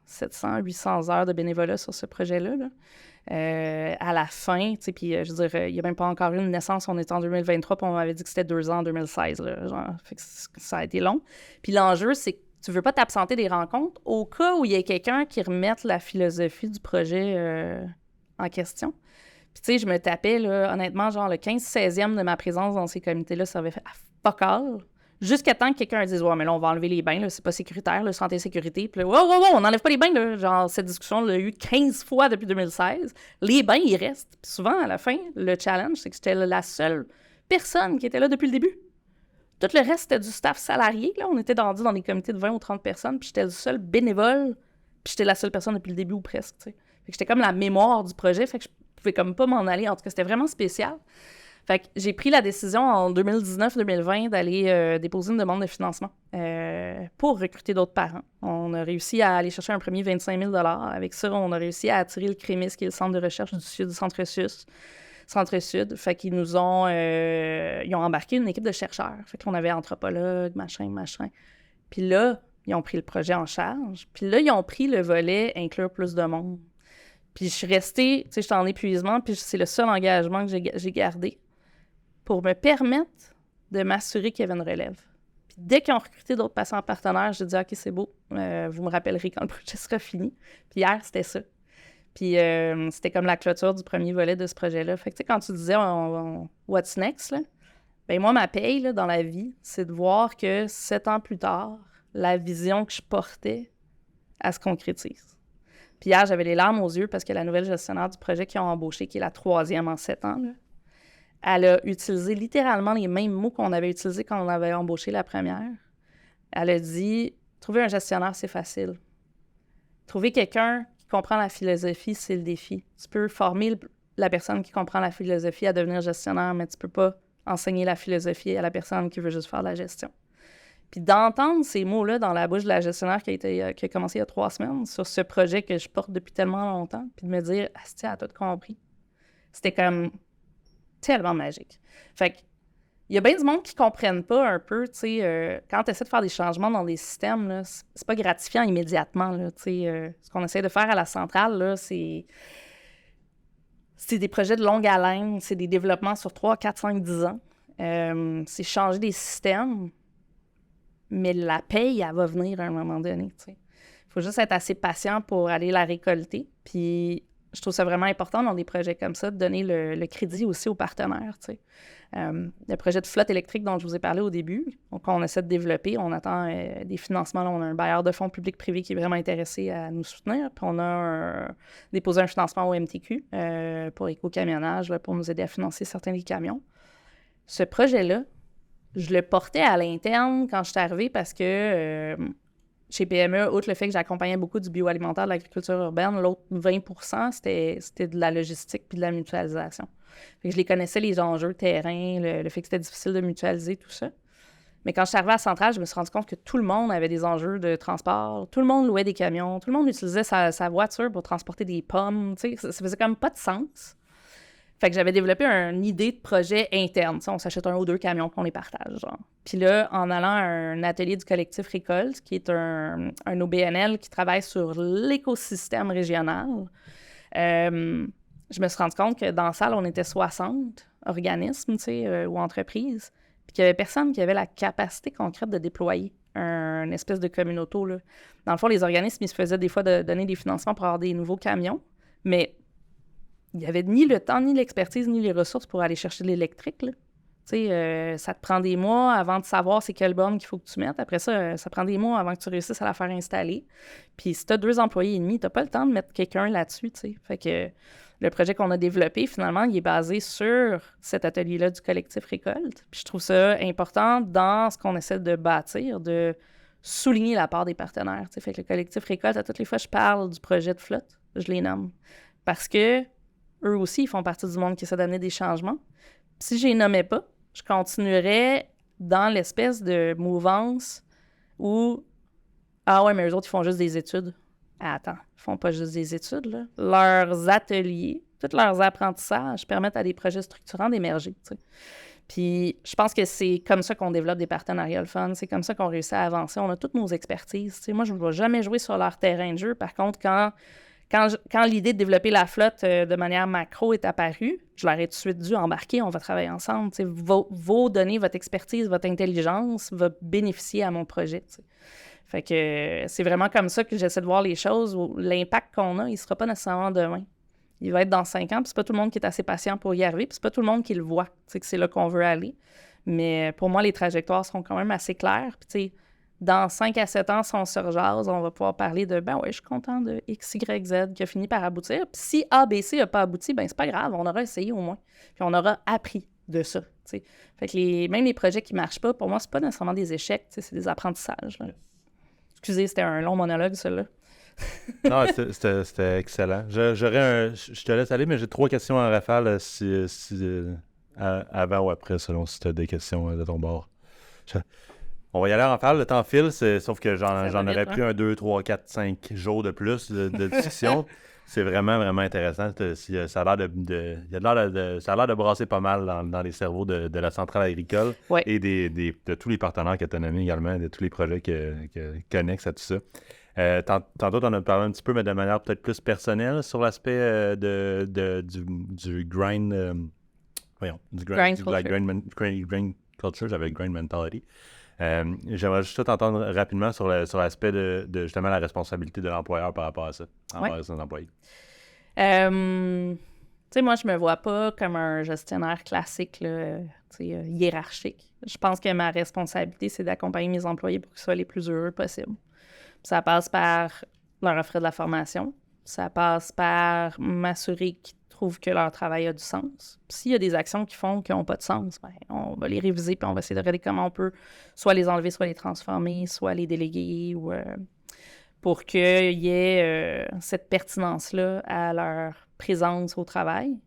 700, 800 heures de bénévolat sur ce projet-là, là. À la fin, tu sais, puis je veux dire, il n'y a même pas encore eu une naissance, on est en 2023, puis on m'avait dit que c'était 2 ans en 2016, là, genre, fait que ça a été long. Puis l'enjeu, c'est que tu veux pas t'absenter des rencontres au cas où il y ait quelqu'un qui remette la philosophie du projet en question. Puis tu sais, je me tapais, là, honnêtement, genre le 15-16e de ma présence dans ces comités-là, ça avait fait fuck all. Jusqu'à temps que quelqu'un dise « Ouais, mais là, on va enlever les bains, là, c'est pas sécuritaire, là, santé et sécurité. » Puis là, « Wow, on n'enlève pas les bains, là. » Genre, cette discussion, on l'a eu 15 fois depuis 2016. Les bains, ils restent. Puis souvent, à la fin, le challenge, c'est que j'étais la seule personne qui était là depuis le début. Tout le reste, c'était du staff salarié, là. On était dans des comités de 20 ou 30 personnes, puis j'étais le seul bénévole, puis j'étais la seule personne depuis le début ou presque, tu sais. Fait que j'étais comme la mémoire du projet, fait que je pouvais comme pas m'en aller. En tout cas, c'était vraiment spécial. Fait que j'ai pris la décision en 2019-2020 d'aller déposer une demande de financement pour recruter d'autres parents. On a réussi à aller chercher un premier 25 000 $. Avec ça, on a réussi à attirer le CREMIS, qui est le centre de recherche du Sud, du Centre-Sud. Fait qu'ils ils ont embarqué une équipe de chercheurs. Fait qu'on avait anthropologues, machin. Puis là, ils ont pris le projet en charge. Puis là, ils ont pris le volet inclure plus de monde. Puis je suis restée, tu sais, j'étais en épuisement, puis c'est le seul engagement que j'ai gardé pour me permettre de m'assurer qu'il y avait une relève. Puis dès qu'ils ont recruté d'autres patients partenaires, j'ai dit « OK, c'est beau, vous me rappellerez quand le projet sera fini. » Puis hier, c'était ça. Puis c'était comme la clôture du premier volet de ce projet-là. Fait que tu sais, quand tu disais what's next, là, ben moi, ma paye là, dans la vie, c'est de voir que 7 ans plus tard, la vision que je portais, elle se concrétise. Puis hier, j'avais les larmes aux yeux parce que la nouvelle gestionnaire du projet qu'ils ont embauché, qui est la 3e en 7 ans, là, elle a utilisé littéralement les mêmes mots qu'on avait utilisés quand on avait embauché la première. Elle a dit « Trouver un gestionnaire, c'est facile. Trouver quelqu'un qui comprend la philosophie, c'est le défi. Tu peux former la personne qui comprend la philosophie à devenir gestionnaire, mais tu peux pas enseigner la philosophie à la personne qui veut juste faire de la gestion. » Puis d'entendre ces mots-là dans la bouche de la gestionnaire qui a commencé il y a 3 semaines sur ce projet que je porte depuis tellement longtemps, puis de me dire « Asti, elle a tout compris. » C'était comme tellement magique. Fait que il y a bien du monde qui ne comprennent pas un peu, tu sais, quand tu essaies de faire des changements dans des systèmes, là, c'est pas gratifiant immédiatement, là, tu sais. Ce qu'on essaie de faire à la centrale, là, c'est des projets de longue haleine, c'est des développements sur 3, 4, 5, 10 ans. C'est changer des systèmes, mais la paye, elle va venir à un moment donné, tu sais. Il faut juste être assez patient pour aller la récolter. Puis je trouve ça vraiment important dans des projets comme ça, de donner le crédit aussi aux partenaires, tu sais. Le projet de flotte électrique dont je vous ai parlé au début, donc on essaie de développer, on attend des financements. Là, on a un bailleur de fonds public-privé qui est vraiment intéressé à nous soutenir, puis on a déposé un financement au MTQ pour éco-camionnage, là, pour nous aider à financer certains des camions. Ce projet-là, je le portais à l'interne quand je suis arrivée parce que chez PME, outre le fait que j'accompagnais beaucoup du bioalimentaire, de l'agriculture urbaine, l'autre 20 % c'était de la logistique puis de la mutualisation. Fait que je les connaissais, les enjeux terrain, le fait que c'était difficile de mutualiser, tout ça. Mais quand je suis arrivée à la centrale, je me suis rendu compte que tout le monde avait des enjeux de transport. Tout le monde louait des camions. Tout le monde utilisait sa voiture pour transporter des pommes. Tu sais, ça faisait comme pas de sens. Fait que j'avais développé une idée de projet interne. Tu sais, on s'achète 1 ou 2 camions qu'on les partage. Genre. Puis là, en allant à un atelier du collectif Récolte, qui est un OBNL qui travaille sur l'écosystème régional, je me suis rendu compte que dans la salle, on était 60 organismes, tu sais, ou entreprises, puis qu'il n'y avait personne qui avait la capacité concrète de déployer une espèce de communauté, là. Dans le fond, les organismes, ils se faisaient des fois de donner des financements pour avoir des nouveaux camions, mais il n'y avait ni le temps, ni l'expertise, ni les ressources pour aller chercher de l'électrique, là. Tu sais, ça te prend des mois avant de savoir c'est quelle borne qu'il faut que tu mettes. Après ça, ça prend des mois avant que tu réussisses à la faire installer. Puis si tu as 2 employés et demi, tu n'as pas le temps de mettre quelqu'un là-dessus, tu sais. Fait que le projet qu'on a développé, finalement, il est basé sur cet atelier-là du collectif Récolte. Puis je trouve ça important dans ce qu'on essaie de bâtir, de souligner la part des partenaires, tu sais. Fait que le collectif Récolte, à toutes les fois, je parle du projet de flotte, je les nomme. Parce que eux aussi, ils font partie du monde qui essaie d'amener des changements. Puis si je les nommais pas, je continuerais dans l'espèce de mouvance où « Ah ouais, mais eux autres, ils font juste des études. » Attends, ils font pas juste des études, là. Leurs ateliers, tous leurs apprentissages permettent à des projets structurants d'émerger, tu sais. Puis je pense que c'est comme ça qu'on développe des partenariats le fun, c'est comme ça qu'on réussit à avancer. On a toutes nos expertises, tu sais. Moi, je ne vais jamais jouer sur leur terrain de jeu. Par contre, quand l'idée de développer la flotte de manière macro est apparue, je leur ai tout de suite dit embarquer, on va travailler ensemble. Vos données, votre expertise, votre intelligence va bénéficier à mon projet. T'sais. Fait que c'est vraiment comme ça que j'essaie de voir les choses, où l'impact qu'on a, il ne sera pas nécessairement demain. Il va être dans 5 ans, puis c'est pas tout le monde qui est assez patient pour y arriver, puis c'est pas tout le monde qui le voit, que c'est là qu'on veut aller. Mais pour moi, les trajectoires seront quand même assez claires. Puis tu sais, dans 5 à 7 ans, si on se rejase, on va pouvoir parler de « ben ouais, je suis content de X, Y, Z qui a fini par aboutir. » Puis si A, B, C n'a pas abouti, ben c'est pas grave, on aura essayé au moins. Puis on aura appris de ça, t'sais. Fait que même les projets qui marchent pas, pour moi, c'est pas nécessairement des échecs, c'est des apprentissages. Là. Excusez, c'était un long monologue, celui-là.
Non, c'était excellent. Je te laisse aller, mais j'ai 3 questions en rafale avant ou après, selon si tu as des questions de ton bord. On va y aller en rafale, le temps file, sauf que j'en aurais pris 1, 2, 3, 4, 5 jours de plus de discussion. C'est vraiment, vraiment intéressant. Ça a l'air de brasser pas mal dans les cerveaux de la centrale agricole et de tous les partenaires que tu as nommés également, de tous les projets connexes à tout ça. Tantôt, tu en as parlé un petit peu, mais de manière peut-être plus personnelle sur l'aspect du grind... grind culture, j'avais grind mentality. J'aimerais juste t'entendre rapidement sur l'aspect de justement la responsabilité de l'employeur par rapport à ça, envers son employé.
Tu sais, moi, je me vois pas comme un gestionnaire classique, là, hiérarchique. Je pense que ma responsabilité, c'est d'accompagner mes employés pour qu'ils soient les plus heureux possible. Ça passe par leur offrir de la formation. Ça passe par m'assurer qu'ils trouvent que leur travail a du sens. Puis s'il y a des actions qui n'ont pas de sens, ben, on va les réviser puis on va essayer de regarder comment on peut soit les enlever, soit les transformer, soit les déléguer ou pour qu'il y ait cette pertinence-là à leur présence au travail.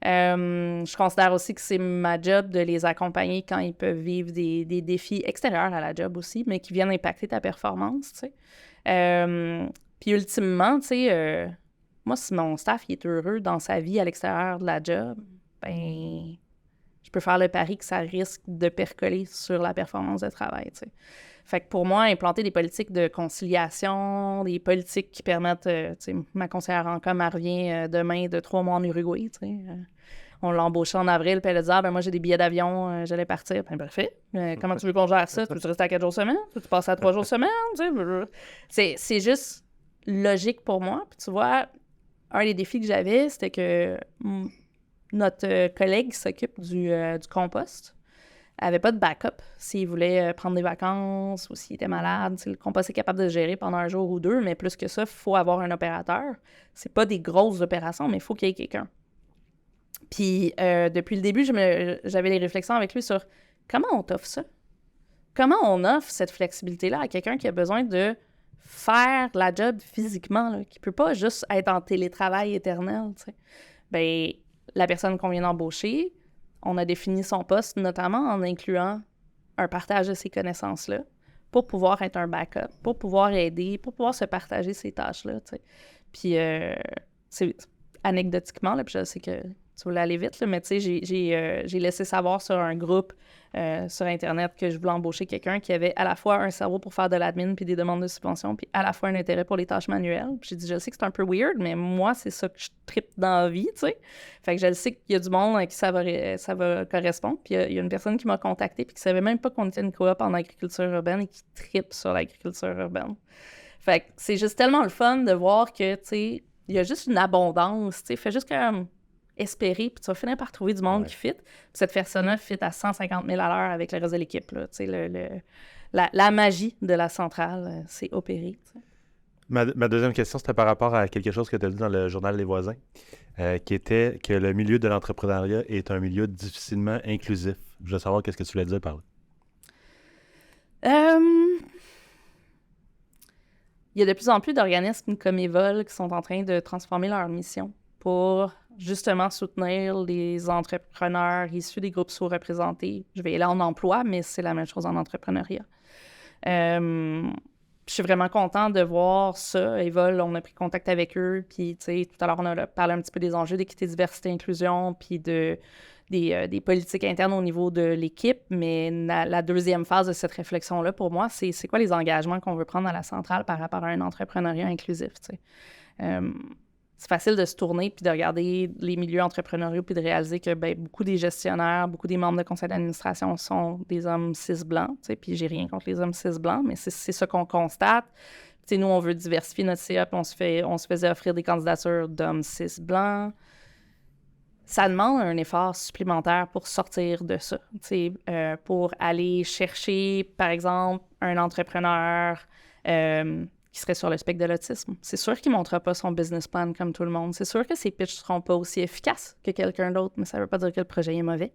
Je considère aussi que c'est ma job de les accompagner quand ils peuvent vivre des défis extérieurs à la job aussi, mais qui viennent impacter ta performance, tu sais. Puis ultimement, tu sais, moi, si mon staff il est heureux dans sa vie à l'extérieur de la job, ben je peux faire le pari que ça risque de percoler sur la performance de travail, tu sais. Fait que pour moi, implanter des politiques de conciliation, des politiques qui permettent, tu sais, ma conseillère en com, elle revient demain de 3 mois en Uruguay, tu sais. On l'a embauchée en avril, puis elle a dit « Ah, ben moi, j'ai des billets d'avion, j'allais partir. » Ben, parfait. Comment tu veux qu'on gère ça? Tu veux rester à 4 jours semaine? Tu passes à 3 jours semaine? Tu sais, c'est juste logique pour moi. Puis tu vois, un des défis que j'avais, c'était que notre collègue qui s'occupe du compost avait pas de backup s'il voulait prendre des vacances ou s'il était malade. Le compost est capable de gérer pendant 1 jour ou 2, mais plus que ça, il faut avoir un opérateur. C'est pas des grosses opérations, mais il faut qu'il y ait quelqu'un. Puis, depuis le début, j'avais des réflexions avec lui sur comment on t'offre ça? Comment on offre cette flexibilité-là à quelqu'un qui a besoin de faire la job physiquement, là, qui peut pas juste être en télétravail éternel, tu sais? Bien, la personne qu'on vient d'embaucher, on a défini son poste notamment en incluant un partage de ces connaissances-là pour pouvoir être un backup, pour pouvoir aider, pour pouvoir se partager ces tâches-là, tu sais. Puis, c'est anecdotiquement, là, puis je sais que tu voulais aller vite, là, mais tu sais, j'ai laissé savoir sur un groupe sur Internet que je voulais embaucher quelqu'un qui avait à la fois un cerveau pour faire de l'admin puis des demandes de subvention, puis à la fois un intérêt pour les tâches manuelles. Puis j'ai dit, je sais que c'est un peu weird, mais moi, c'est ça que je trippe dans la vie, tu sais. Fait que je le sais qu'il y a du monde à qui ça va correspondre. Puis il y a une personne qui m'a contacté puis qui savait même pas qu'on était une coop en agriculture urbaine et qui trippe sur l'agriculture urbaine. Fait que c'est juste tellement le fun de voir que, tu sais, il y a juste une abondance, tu sais. Fait juste comme espérer, puis tu vas finir par trouver du monde qui fit. Puis cette personne-là fit à 150 000 à l'heure avec le reste de l'équipe, là. Tu sais, la magie de la centrale, c'est opéré, tu sais.
Ma deuxième question, c'était par rapport à quelque chose que tu as dit dans le journal Les Voisins, qui était que le milieu de l'entrepreneuriat est un milieu difficilement inclusif. Je veux savoir qu'est-ce que tu voulais dire par là.
Il y a de plus en plus d'organismes comme Evol qui sont en train de transformer leur mission pour justement soutenir les entrepreneurs issus des groupes sous-représentés. Je vais aller en emploi, mais c'est la même chose en entrepreneuriat. Je suis vraiment contente de voir ça. Evol, on a pris contact avec eux, puis tu sais, tout à l'heure, on a parlé un petit peu des enjeux d'équité, diversité, inclusion, puis des politiques internes au niveau de l'équipe, mais la deuxième phase de cette réflexion-là, pour moi, c'est quoi les engagements qu'on veut prendre à la centrale par rapport à un entrepreneuriat inclusif, tu sais. C'est facile de se tourner puis de regarder les milieux entrepreneuriaux puis de réaliser que beaucoup des gestionnaires, beaucoup des membres de conseil d'administration sont des hommes cis blancs, tu sais, puis j'ai rien contre les hommes cis blancs, mais c'est ça qu'on constate. Tu sais, nous, on veut diversifier notre CA, puis on se faisait offrir des candidatures d'hommes cis blancs. Ça demande un effort supplémentaire pour sortir de ça, tu sais, pour aller chercher, par exemple, un entrepreneur qui serait sur le spectre de l'autisme. C'est sûr qu'il ne montrera pas son business plan comme tout le monde. C'est sûr que ses pitchs ne seront pas aussi efficaces que quelqu'un d'autre, mais ça ne veut pas dire que le projet est mauvais.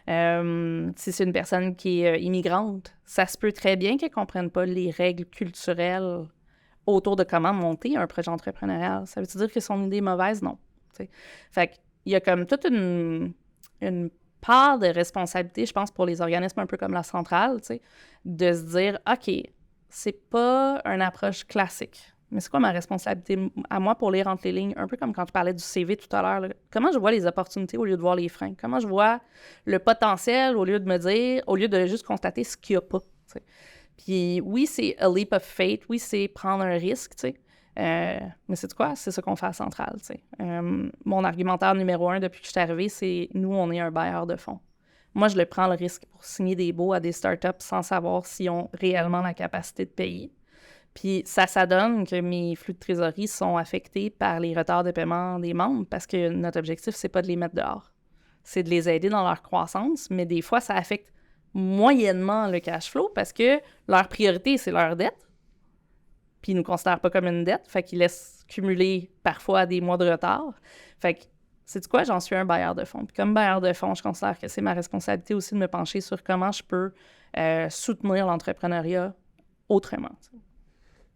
Si c'est une personne qui est immigrante, ça se peut très bien qu'elle ne comprenne pas les règles culturelles autour de comment monter un projet entrepreneurial. Ça veut dire que son idée est mauvaise? Non. T'sais. Fait qu'il y a comme toute une part de responsabilité, je pense, pour les organismes un peu comme la centrale, de se dire, OK, c'est pas une approche classique. Mais c'est quoi ma responsabilité à moi pour lire entre les lignes? Un peu comme quand je parlais du CV tout à l'heure. Là. Comment je vois les opportunités au lieu de voir les freins? Comment je vois le potentiel au lieu de me dire, au lieu de juste constater ce qu'il n'y a pas? T'sais. Puis oui, c'est a leap of faith. Oui, c'est prendre un risque, tu sais. Mais c'est quoi? C'est ça qu'on fait à Centrale, tu sais. Mon argumentaire numéro 1 depuis que je suis arrivée, c'est nous, on est un bailleur de fonds. Moi, je le prends le risque pour signer des baux à des startups sans savoir s'ils ont réellement la capacité de payer. Puis ça donne que mes flux de trésorerie sont affectés par les retards de paiement des membres parce que notre objectif, c'est pas de les mettre dehors. C'est de les aider dans leur croissance, mais des fois, ça affecte moyennement le cash flow parce que leur priorité, c'est leur dette. Puis ils ne nous considèrent pas comme une dette, fait qu'ils laissent cumuler parfois des mois de retard. Fait que, sais-tu quoi? J'en suis un bailleur de fonds. Puis comme bailleur de fonds, je considère que c'est ma responsabilité aussi de me pencher sur comment je peux soutenir l'entrepreneuriat autrement. T'sais.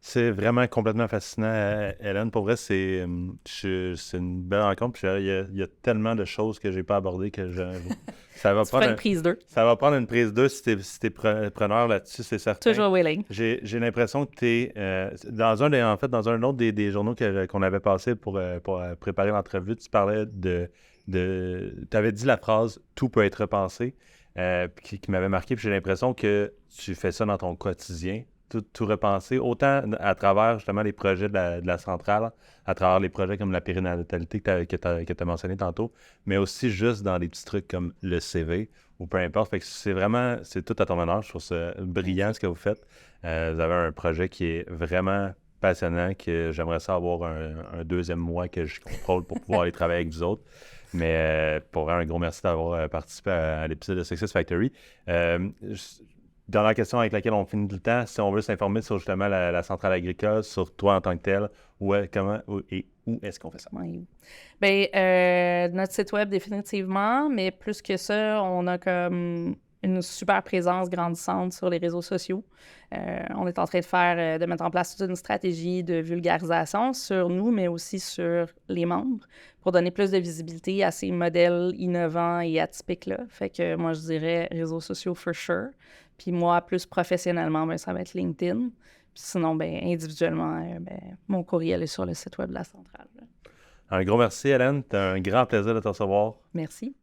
C'est vraiment complètement fascinant, Hélène. Pour vrai, c'est une belle rencontre. Puis il y a tellement de choses que j'ai pas abordées que ça va prendre
une prise 2.
Ça va prendre une prise 2 si t'es preneur là-dessus, c'est certain.
Toujours willing.
J'ai l'impression que t'es dans un autre des journaux qu'on avait passé pour préparer l'entrevue, tu parlais t'avais dit la phrase « tout peut être repensé », qui m'avait marqué. Puis j'ai l'impression que tu fais ça dans ton quotidien. Tout repenser, autant à travers justement les projets de la centrale, à travers les projets comme la périnatalité que tu as mentionné tantôt, mais aussi juste dans des petits trucs comme le CV ou peu importe. Fait que c'est tout à ton honneur. Je trouve ça brillant ce que vous faites. Vous avez un projet qui est vraiment passionnant, que j'aimerais ça avoir un deuxième mois que je contrôle pour pouvoir aller travailler avec vous autres. Mais pour un gros merci d'avoir participé à l'épisode de Success Factory. Dernière question avec laquelle on finit le temps, si on veut s'informer sur justement la centrale agricole, sur toi en tant que tel, où est-ce qu'on fait ça?
Oui. Bien, notre site web définitivement, mais plus que ça, on a comme une super présence grandissante sur les réseaux sociaux. On est en train de mettre en place toute une stratégie de vulgarisation sur nous, mais aussi sur les membres, pour donner plus de visibilité à ces modèles innovants et atypiques-là. Fait que moi, je dirais réseaux sociaux for sure. Puis moi, plus professionnellement, ben, ça va être LinkedIn. Puis sinon, ben, individuellement, ben, mon courriel est sur le site web de la centrale.
Un gros merci, Hélène. C'était un grand plaisir de te recevoir.
Merci.